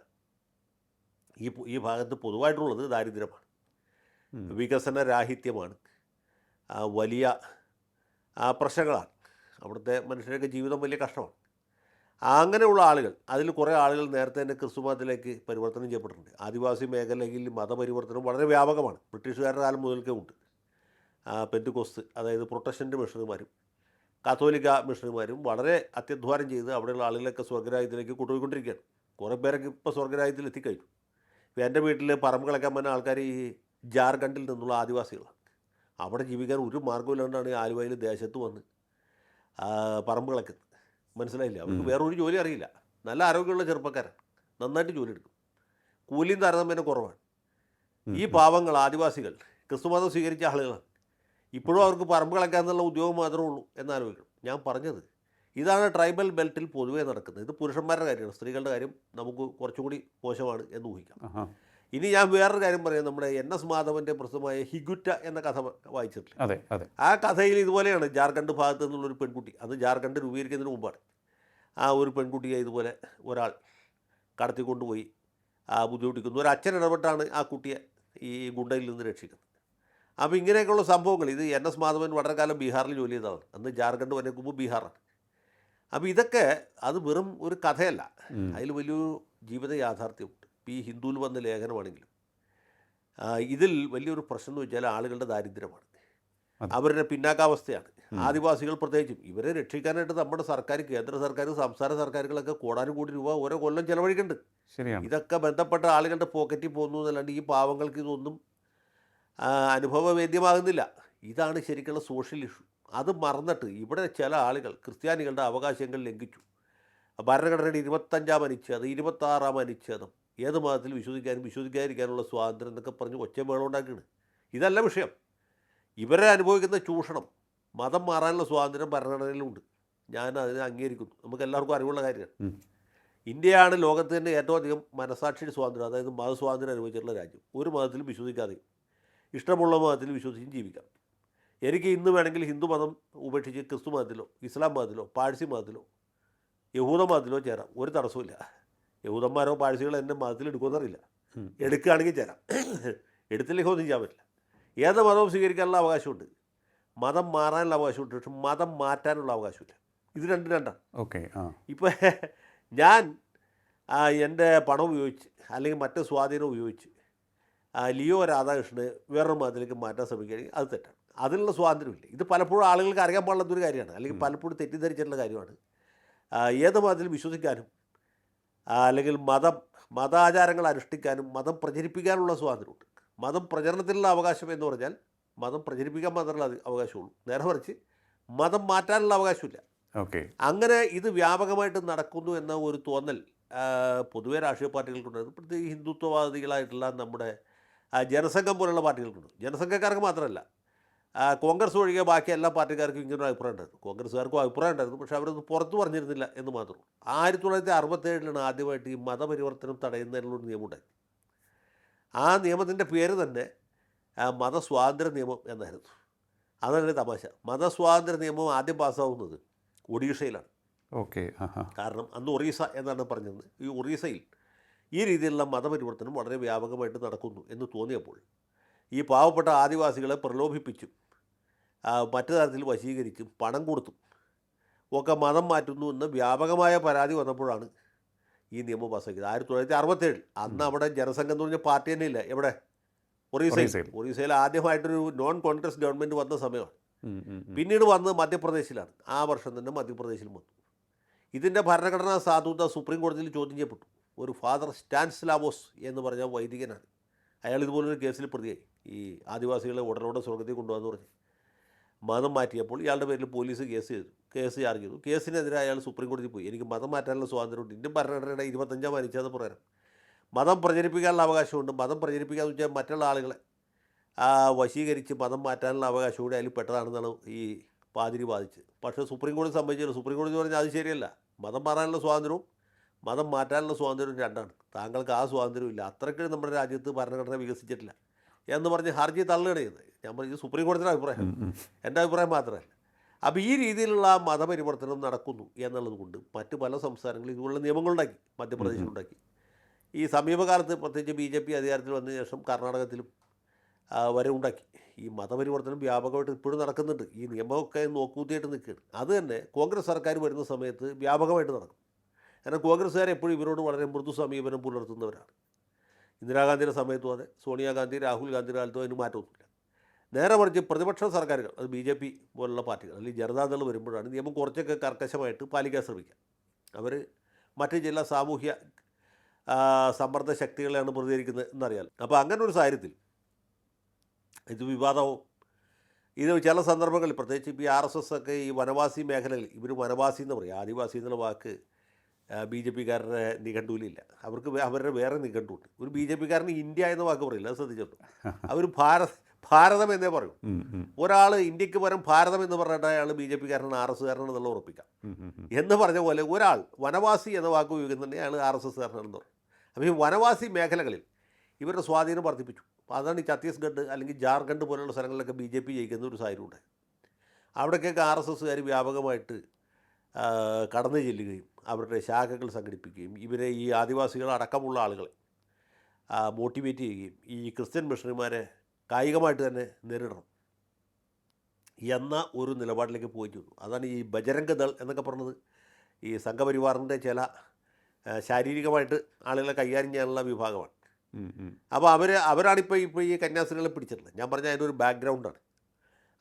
ഈ ഭാഗത്ത് പൊതുവായിട്ടുള്ളത് ദാരിദ്ര്യമാണ്, വികസന രാഹിത്യമാണ്, വലിയ പ്രശ്നങ്ങളാണ്. അവിടുത്തെ മനുഷ്യരുടെ ജീവിതം വലിയ കഷ്ടമാണ്. അങ്ങനെയുള്ള ആളുകൾ, അതിൽ കുറേ ആളുകൾ നേരത്തെ തന്നെ ക്രിസ്തു മതത്തിലേക്ക് പരിവർത്തനം ചെയ്യപ്പെട്ടിട്ടുണ്ട്. ആദിവാസി മേഖലയിൽ മതപരിവർത്തനം വളരെ വ്യാപകമാണ്. ബ്രിട്ടീഷുകാരുടെ കാലം മുതൽക്കേ ഉണ്ട്. പെന്തുകോസ്ത്, അതായത് പ്രൊട്ടസ്റ്റൻ്റ് മിഷണറിമാരും കാത്തോലിക്ക മിഷണറിമാരും വളരെ അത്യധ്വാനം ചെയ്ത് അവിടെയുള്ള ആളുകളൊക്കെ സ്വർഗ്ഗരാജ്യത്തിലേക്ക് കൊണ്ടുപോയിക്കൊണ്ടിരിക്കുകയാണ്. കുറേ പേരൊക്കെ ഇപ്പോൾ സ്വർഗ്ഗരാജ്യത്തിൽ എത്തിക്കഴിഞ്ഞു. ഇപ്പോൾ എൻ്റെ വീട്ടിൽ പറമ്പ് കളയ്ക്കാൻ വന്ന ആൾക്കാർ ഈ ജാർഖണ്ഡിൽ നിന്നുള്ള ആദിവാസികളാണ്. അവിടെ ജീവിക്കാൻ ഒരു മാർഗ്ഗമില്ലാണ്ടാണ് ഈ ആലുവയിൽ ദേശത്ത് വന്ന് പറമ്പ് കളയ്ക്കുന്നത്. മനസ്സിലായില്ല, അവർക്ക് വേറൊരു ജോലി അറിയില്ല. നല്ല ആരോഗ്യമുള്ള ചെറുപ്പക്കാരാണ്, നന്നായിട്ട് ജോലി എടുക്കും, കൂലിയും താരതമ്യേന കുറവാണ്. ഈ പാവങ്ങൾ ആദിവാസികൾ ക്രിസ്തുമതം സ്വീകരിച്ച ആളുകളാണ്. ഇപ്പോഴും അവർക്ക് പറമ്പ് കളയ്ക്കാന്നുള്ള ഉദ്യോഗം മാത്രമേ ഉള്ളൂ എന്നാലോചിക്കണം. ഞാൻ പറഞ്ഞത് ഇതാണ് ട്രൈബൽ ബെൽറ്റിൽ പൊതുവേ നടക്കുന്നത്. ഇത് പുരുഷന്മാരുടെ കാര്യമാണ്. സ്ത്രീകളുടെ കാര്യം നമുക്ക് കുറച്ചുകൂടി മോശമാണ് എന്ന് ഊഹിക്കാം. ഇനി ഞാൻ വേറൊരു കാര്യം പറയാം. നമ്മുടെ NS മാധവൻ്റെ പ്രസിദ്ധമായ ഹിഗുറ്റ എന്ന കഥ വായിച്ചിട്ടില്ല? അതെ അതെ. ആ കഥയിൽ ഇതുപോലെയാണ്. ജാർഖണ്ഡ് ഭാഗത്ത് നിന്നുള്ളൊരു പെൺകുട്ടി, അത് ജാർഖണ്ഡ് രൂപീകരിക്കുന്നതിന് മുമ്പാണ്. ഒരു പെൺകുട്ടിയെ ഇതുപോലെ ഒരാൾ കടത്തിക്കൊണ്ടുപോയി ബുദ്ധിമുട്ടിക്കുന്നു. ഒരു അച്ഛൻ ഇടപെട്ടാണ് ആ കുട്ടിയെ ഈ ഗുണ്ടയിൽ നിന്ന് രക്ഷിക്കുന്നത്. അപ്പോൾ ഇങ്ങനെയൊക്കെയുള്ള സംഭവങ്ങൾ, ഇത് NS മാധവൻ വളരെ കാലം ബീഹാറിൽ ജോലി ചെയ്തതാണ്. അന്ന് ജാർഖണ്ഡ് വരെ മുമ്പ് ബീഹാറാണ്. അപ്പോൾ ഇതൊക്കെ അത് വെറും ഒരു കഥയല്ല, അതിൽ വലിയൊരു ജീവിത യാഥാർത്ഥ്യമുണ്ട്. ഇപ്പോൾ ഈ ഹിന്ദുവിൽ വന്ന ലേഖനമാണെങ്കിലും ഇതിൽ വലിയൊരു പ്രശ്നം എന്ന് വെച്ചാൽ ആളുകളുടെ ദാരിദ്ര്യമാണ്, അവരുടെ പിന്നാക്കാവസ്ഥയാണ്. ആദിവാസികൾ പ്രത്യേകിച്ചും ഇവരെ രക്ഷിക്കാനായിട്ട് നമ്മുടെ സർക്കാർ, കേന്ദ്ര സർക്കാർ, സംസ്ഥാന സർക്കാരുകളൊക്കെ കോടാനുകോടി രൂപ ഓരോ കൊല്ലം ചിലവഴിക്കുന്നുണ്ട്. ശരിയാണ്. ഇതൊക്കെ ബന്ധപ്പെട്ട ആളുകളുടെ പോക്കറ്റിൽ പോകുന്നു എന്നല്ലാണ്ട് ഈ പാവങ്ങൾക്ക് ഇതൊന്നും അനുഭവവേദ്യമാകുന്നില്ല. ഇതാണ് ശരിക്കുള്ള സോഷ്യൽ ഇഷ്യൂ. അത് മറന്നിട്ട് ഇവിടെ ചില ആളുകൾ ക്രിസ്ത്യാനികളുടെ അവകാശങ്ങൾ ലംഘിച്ചു. ഭരണഘടനയുടെ 25-ാം അനുച്ഛേദം, 26-ാം അനുച്ഛേദം, ഏത് മതത്തിൽ വിശ്വസിക്കാനും വിശ്വസിക്കാതിരിക്കാനുള്ള സ്വാതന്ത്ര്യം എന്നൊക്കെ പറഞ്ഞ് ഒച്ചമേളം ഉണ്ടാക്കുകയാണ്. ഇതല്ല വിഷയം. ഇവരെ അനുഭവിക്കുന്ന ചൂഷണം, മതം മാറാനുള്ള സ്വാതന്ത്ര്യം ഭരണഘടനയിലുണ്ട്. ഞാൻ അതിനെ അംഗീകരിക്കുന്നു. നമുക്ക് എല്ലാവർക്കും അറിവുള്ള കാര്യമാണ്. ഇന്ത്യയാണ് ലോകത്ത് തന്നെ ഏറ്റവും അധികം മനസാക്ഷി സ്വാതന്ത്ര്യം, അതായത് മതസ്വാതന്ത്ര്യം അനുഭവിച്ചിട്ടുള്ള രാജ്യം. ഒരു മതത്തിലും വിശ്വസിക്കാതെയും ഇഷ്ടമുള്ള മതത്തിൽ വിശ്വസിച്ചും ജീവിക്കാം. എനിക്ക് ഇന്ന് വേണമെങ്കിൽ ഹിന്ദു മതം ഉപേക്ഷിച്ച് ക്രിസ്തു മതത്തിലോ ഇസ്ലാം മതത്തിലോ പാഴ്സി മതത്തിലോ യഹൂദ മതത്തിലോ ചേരാം, ഒരു തടസ്സമില്ല. യഹൂദന്മാരോ പാഴ്സികളോ എൻ്റെ മതത്തിൽ എടുക്കുമെന്നറിയില്ല. എടുക്കുകയാണെങ്കിൽ ചേരാം, എടുത്തില്ലെങ്കിൽ ഒന്നും ചെയ്യാൻ പറ്റില്ല. ഏത് മതവും സ്വീകരിക്കാനുള്ള അവകാശമുണ്ട്, മതം മാറാനുള്ള അവകാശമുണ്ട്, പക്ഷെ മതം മാറ്റാനുള്ള അവകാശമില്ല. ഇത് രണ്ടാണ്. ഓക്കെ. ഇപ്പോൾ ഞാൻ എൻ്റെ പണം ഉപയോഗിച്ച് അല്ലെങ്കിൽ മറ്റ് സ്വാധീനം ഉപയോഗിച്ച് ലിയോ രാധാകൃഷ്ണനെ വേറൊരു മതത്തിലേക്ക് മാറ്റാൻ ശ്രമിക്കുകയാണെങ്കിൽ അത് തെറ്റാണ്. അതിനുള്ള സ്വാതന്ത്ര്യമില്ല. ഇത് പലപ്പോഴും ആളുകൾക്ക് അറിയാൻ പാടില്ലാത്തൊരു കാര്യമാണ്, അല്ലെങ്കിൽ പലപ്പോഴും തെറ്റിദ്ധരിച്ചിട്ടുള്ള കാര്യമാണ്. ഏത് മതത്തിൽ വിശ്വസിക്കാനും അല്ലെങ്കിൽ മതാചാരങ്ങൾ അനുഷ്ഠിക്കാനും മതം പ്രചരിപ്പിക്കാനുള്ള സ്വാതന്ത്ര്യമുണ്ട്. മതം പ്രചരണത്തിനുള്ള അവകാശം എന്ന് പറഞ്ഞാൽ മതം പ്രചരിപ്പിക്കാൻ മാത്രമല്ല അവകാശമുള്ളൂ, നേരെ മറിച്ച് മതം മാറ്റാനുള്ള അവകാശമില്ല. ഓക്കെ. അങ്ങനെ ഇത് വ്യാപകമായിട്ട് നടക്കുന്നു എന്ന ഒരു തോന്നൽ പൊതുവേ രാഷ്ട്രീയ പാർട്ടികൾക്കുണ്ടായിരുന്നു, പ്രത്യേകിച്ച് ഹിന്ദുത്വവാദികളായിട്ടുള്ള നമ്മുടെ ജനസംഘം പോലുള്ള പാർട്ടികൾക്കുണ്ട്. ജനസംഘക്കാർക്ക് മാത്രമല്ല, കോൺഗ്രസ് ഒഴികെ ബാക്കി എല്ലാ പാർട്ടിക്കാർക്കും ഇങ്ങനൊരു അഭിപ്രായം ഉണ്ടായിരുന്നു. കോൺഗ്രസ്സുകാർക്കും അഭിപ്രായം ഉണ്ടായിരുന്നു, പക്ഷേ അവരത് പുറത്ത് പറഞ്ഞിരുന്നില്ല എന്ന് മാത്രം. 1967 ആദ്യമായിട്ട് ഈ മതപരിവർത്തനം തടയുന്നതിനുള്ളൊരു നിയമം ഉണ്ടായി. ആ നിയമത്തിൻ്റെ പേര് തന്നെ മതസ്വാതന്ത്ര്യ നിയമം എന്നായിരുന്നു. അതാണ് തമാശ. മതസ്വാതന്ത്ര്യ നിയമം ആദ്യം പാസ്സാവുന്നത് ഒഡീഷയിലാണ്. ഓക്കെ. കാരണം അന്ന് ഒറീസ എന്നാണ് പറഞ്ഞത്. ഈ ഒറീസയിൽ ഈ രീതിയിലുള്ള മതപരിവർത്തനം വളരെ വ്യാപകമായിട്ട് നടക്കുന്നു എന്ന് തോന്നിയപ്പോൾ ഈ പാവപ്പെട്ട ആദിവാസികളെ പ്രലോഭിപ്പിച്ചും മറ്റു തരത്തിൽ വശീകരിച്ചും പണം കൊടുത്തും ഒക്കെ മതം മാറ്റുന്നു എന്ന വ്യാപകമായ പരാതി വന്നപ്പോഴാണ് ഈ നിയമം പാസ്സാക്കിയത്. 1967. അന്ന് അവിടെ ജനസംഘം എന്ന് പറഞ്ഞ പാർട്ടി തന്നെ ഇല്ല. എവിടെ? ഒറീസയിൽ ആദ്യമായിട്ടൊരു നോൺ കോൺഗ്രസ് ഗവൺമെൻറ് വന്ന സമയമാണ്. പിന്നീട് വന്നത് മധ്യപ്രദേശിലാണ്. ആ വർഷം തന്നെ മധ്യപ്രദേശിൽ വന്നു. ഇതിൻ്റെ ഭരണഘടനാ സാധുത സുപ്രീം കോടതിയിൽ ചോദ്യം ചെയ്യപ്പെട്ടു. ഒരു ഫാദർ സ്റ്റാൻസ്ലാവോസ് എന്ന് പറഞ്ഞ വൈദികനാണ്. അയാൾ ഇതുപോലൊരു കേസിൽ പ്രതിയായി. ഈ ആദിവാസികളെ ഉടനോടെ സ്വർഗത്തിൽ കൊണ്ടുപോകാന്ന് പറഞ്ഞ് മതം മാറ്റിയപ്പോൾ ഇയാളുടെ പേരിൽ പോലീസ് കേസ് ചാർജ് ചെയ്തു. കേസിനെതിരെ അയാൾ സുപ്രീം കോടതിയിൽ പോയി. എനിക്ക് മതം മാറ്റാനുള്ള സ്വാതന്ത്ര്യമുണ്ട്, ഇന്ത്യൻ ഭരണഘടനയുടെ 25 അനുച്ഛേദം പ്രകാരം മതം പ്രചരിപ്പിക്കാനുള്ള അവകാശമുണ്ട്. മതം പ്രചരിപ്പിക്കാന്ന് വെച്ചാൽ മറ്റുള്ള ആളുകളെ വശീകരിച്ച് മതം മാറ്റാനുള്ള അവകാശം കൂടി അതിൽ പെട്ടതാണെന്നാണ് ഈ പാതിരി വാദിച്ചത്. പക്ഷേ സുപ്രീം കോടതി സമ്മതിച്ചില്ല. സുപ്രീം കോടതി പറഞ്ഞാൽ അത് ശരിയല്ല, മതം മാറാനുള്ള സ്വാതന്ത്ര്യവും മതം മാറ്റാനുള്ള സ്വാതന്ത്ര്യവും രണ്ടാണ്. താങ്കൾക്ക് ആ സ്വാതന്ത്ര്യം ഇല്ല, അത്രയ്ക്ക് നമ്മുടെ രാജ്യത്ത് ഭരണഘടന വികസിച്ചിട്ടില്ല എന്ന് പറഞ്ഞ് ഹർജി തള്ളുകയാണ് ചെയ്തത്. ഞാൻ പറഞ്ഞത് സുപ്രീം കോടതിയുടെ അഭിപ്രായം, എൻ്റെ അഭിപ്രായം മാത്രമല്ല. അപ്പോൾ ഈ രീതിയിലുള്ള മതപരിവർത്തനം നടക്കുന്നു എന്നുള്ളത് കൊണ്ട് മറ്റ് പല സംസ്ഥാനങ്ങളും ഇതുപോലുള്ള നിയമങ്ങളുണ്ടാക്കി. മധ്യപ്രദേശിലുണ്ടാക്കി. ഈ സമീപകാലത്ത് പ്രത്യേകിച്ച് BJP അധികാരത്തിൽ വന്നതിന് ശേഷം കർണാടകത്തിലും വരെ ഉണ്ടാക്കി. ഈ മതപരിവർത്തനം വ്യാപകമായിട്ട് ഇപ്പോഴും നടക്കുന്നുണ്ട്. ഈ നിയമമൊക്കെ നോക്കൂത്തിയായിട്ട് നിൽക്കുകയാണ്. അത് തന്നെ കോൺഗ്രസ് സർക്കാർ വരുന്ന സമയത്ത് വ്യാപകമായിട്ട് നടക്കും. കാരണം കോൺഗ്രസ്സുകാർ എപ്പോഴും ഇവരോട് വളരെ മൃദു സമീപനം പുലർത്തുന്നവരാണ്. ഇന്ദിരാഗാന്ധിയുടെ സമയത്തും അതെ, സോണിയാഗാന്ധി, രാഹുൽ ഗാന്ധിയുടെ കാലത്തും അതിന് മാറ്റമൊന്നുമില്ല. നേരെ മറിച്ച് പ്രതിപക്ഷ സർക്കാരുകൾ, അത് BJP പോലുള്ള പാർട്ടികൾ അല്ലെങ്കിൽ ജനതാദൾ വരുമ്പോഴാണ് നിയമം കുറച്ചൊക്കെ കർക്കശമായിട്ട് പാലിക്കാൻ ശ്രമിക്കുക. അവർ മറ്റ് ചില സാമൂഹ്യ സമ്മർദ്ദ ശക്തികളെയാണ് പ്രതികരിക്കുന്നത് എന്നറിയാം. അപ്പോൾ അങ്ങനെ ഒരു സാഹചര്യത്തിൽ ഇത് വിവാദവും. ഇത് ചില സന്ദർഭങ്ങളിൽ പ്രത്യേകിച്ച് ഇപ്പോൾ ഈ RSS ഒക്കെ ഈ വനവാസി മേഖലകളിൽ, ഇവർ വനവാസി എന്ന് പറയും, ആദിവാസി എന്നുള്ള വാക്ക് BJPക്കാരുടെ നിഘണ്ടുവിലില്ല. അവർക്ക് അവരുടെ വേറെ നിഘണ്ടുണ്ട്. ഒരു BJPക്കാരന് ഇന്ത്യ എന്ന വാക്ക് പറയില്ല, അത് ശ്രദ്ധിച്ചിട്ടുണ്ട്. അവർ ഭാരതം എന്നേ പറയും. ഒരാൾ ഇന്ത്യക്ക് പകരം ഭാരതം എന്ന് പറഞ്ഞിട്ട് അയാൾ BJPക്കാരനാണ്, RSSകാരനാണെന്നുള്ള ഉറപ്പിക്കാം. എന്ന് പറഞ്ഞ പോലെ ഒരാൾ വനവാസി എന്ന വാക്ക് ഉപയോഗിക്കുന്നുണ്ടെങ്കിൽ അയാൾ RSSകാരനാണെന്ന് പറയും. അപ്പോൾ ഈ വനവാസി മേഖലകളിൽ ഇവരുടെ സ്വാധീനം വർദ്ധിപ്പിച്ചു. അപ്പോൾ അതാണ് ഈ ഛത്തീസ്ഗഡ് അല്ലെങ്കിൽ ജാർഖണ്ഡ് പോലുള്ള സ്ഥലങ്ങളിലൊക്കെ BJP ജയിക്കുന്ന ഒരു സാഹചര്യമുണ്ട്. അവിടേക്കൊക്കെ RSSകാർ വ്യാപകമായിട്ട് കടന്നു ചെല്ലുകയും അവരുടെ ശാഖകൾ സംഘടിപ്പിക്കുകയും ഇവരെ ഈ ആദിവാസികൾ അടക്കമുള്ള ആളുകളെ മോട്ടിവേറ്റ് ചെയ്യുകയും ഈ ക്രിസ്ത്യൻ മിഷണറിമാരെ കായികമായിട്ട് തന്നെ നേരിടണം എന്ന ഒരു നിലപാടിലേക്ക് പോയിട്ട് വന്നു. അതാണ് ഈ ബജരംഗ് ദൾ എന്നൊക്കെ പറഞ്ഞത്. ഈ സംഘപരിവാറിൻ്റെ ചില ശാരീരികമായിട്ട് ആളുകളെ കൈകാര്യം ചെയ്യാനുള്ള വിഭാഗമാണ്. അപ്പോൾ അവരാണിപ്പോൾ ഈ കന്യാസ്ത്രീകളെ പിടിച്ചിട്ടുള്ളത്. ഞാൻ പറഞ്ഞ അതിൻ്റെ ഒരു ബാക്ക്ഗ്രൗണ്ടാണ്.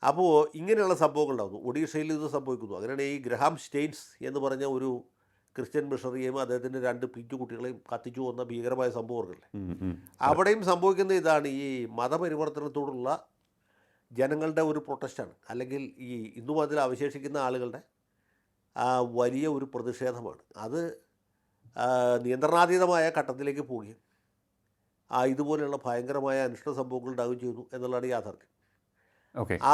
അപ്പോൾ ഇങ്ങനെയുള്ള സംഭവങ്ങളുണ്ടാകുന്നു. ഒഡീഷയിൽ ഇത് സംഭവിക്കുന്നു. അങ്ങനെയാണ് ഈ ഗ്രഹാം സ്റ്റെയിൻസ് എന്ന് പറഞ്ഞ ഒരു ക്രിസ്ത്യൻ മിഷണറിയെയും അദ്ദേഹത്തിൻ്റെ 2 പിഞ്ചുകുട്ടികളെയും കത്തിച്ചു കൊന്ന ഭീകരമായ സംഭവങ്ങളില്ലേ, അവിടെയും സംഭവിക്കുന്ന ഇതാണ്. ഈ മതപരിവർത്തനത്തോടുള്ള ജനങ്ങളുടെ ഒരു പ്രൊട്ടസ്റ്റാണ്, അല്ലെങ്കിൽ ഈ ഹിന്ദുമതത്തിൽ അവശേഷിക്കുന്ന ആളുകളുടെ വലിയ ഒരു പ്രതിഷേധമാണ്. അത് നിയന്ത്രണാതീതമായ ഘട്ടത്തിലേക്ക് പോവുകയും ഇതുപോലെയുള്ള ഭയങ്കരമായ അനിഷ്ട സംഭവങ്ങൾ ഉണ്ടാവുകയും ചെയ്യുന്നു എന്നുള്ളതാണ് യാഥാർത്ഥ്യം.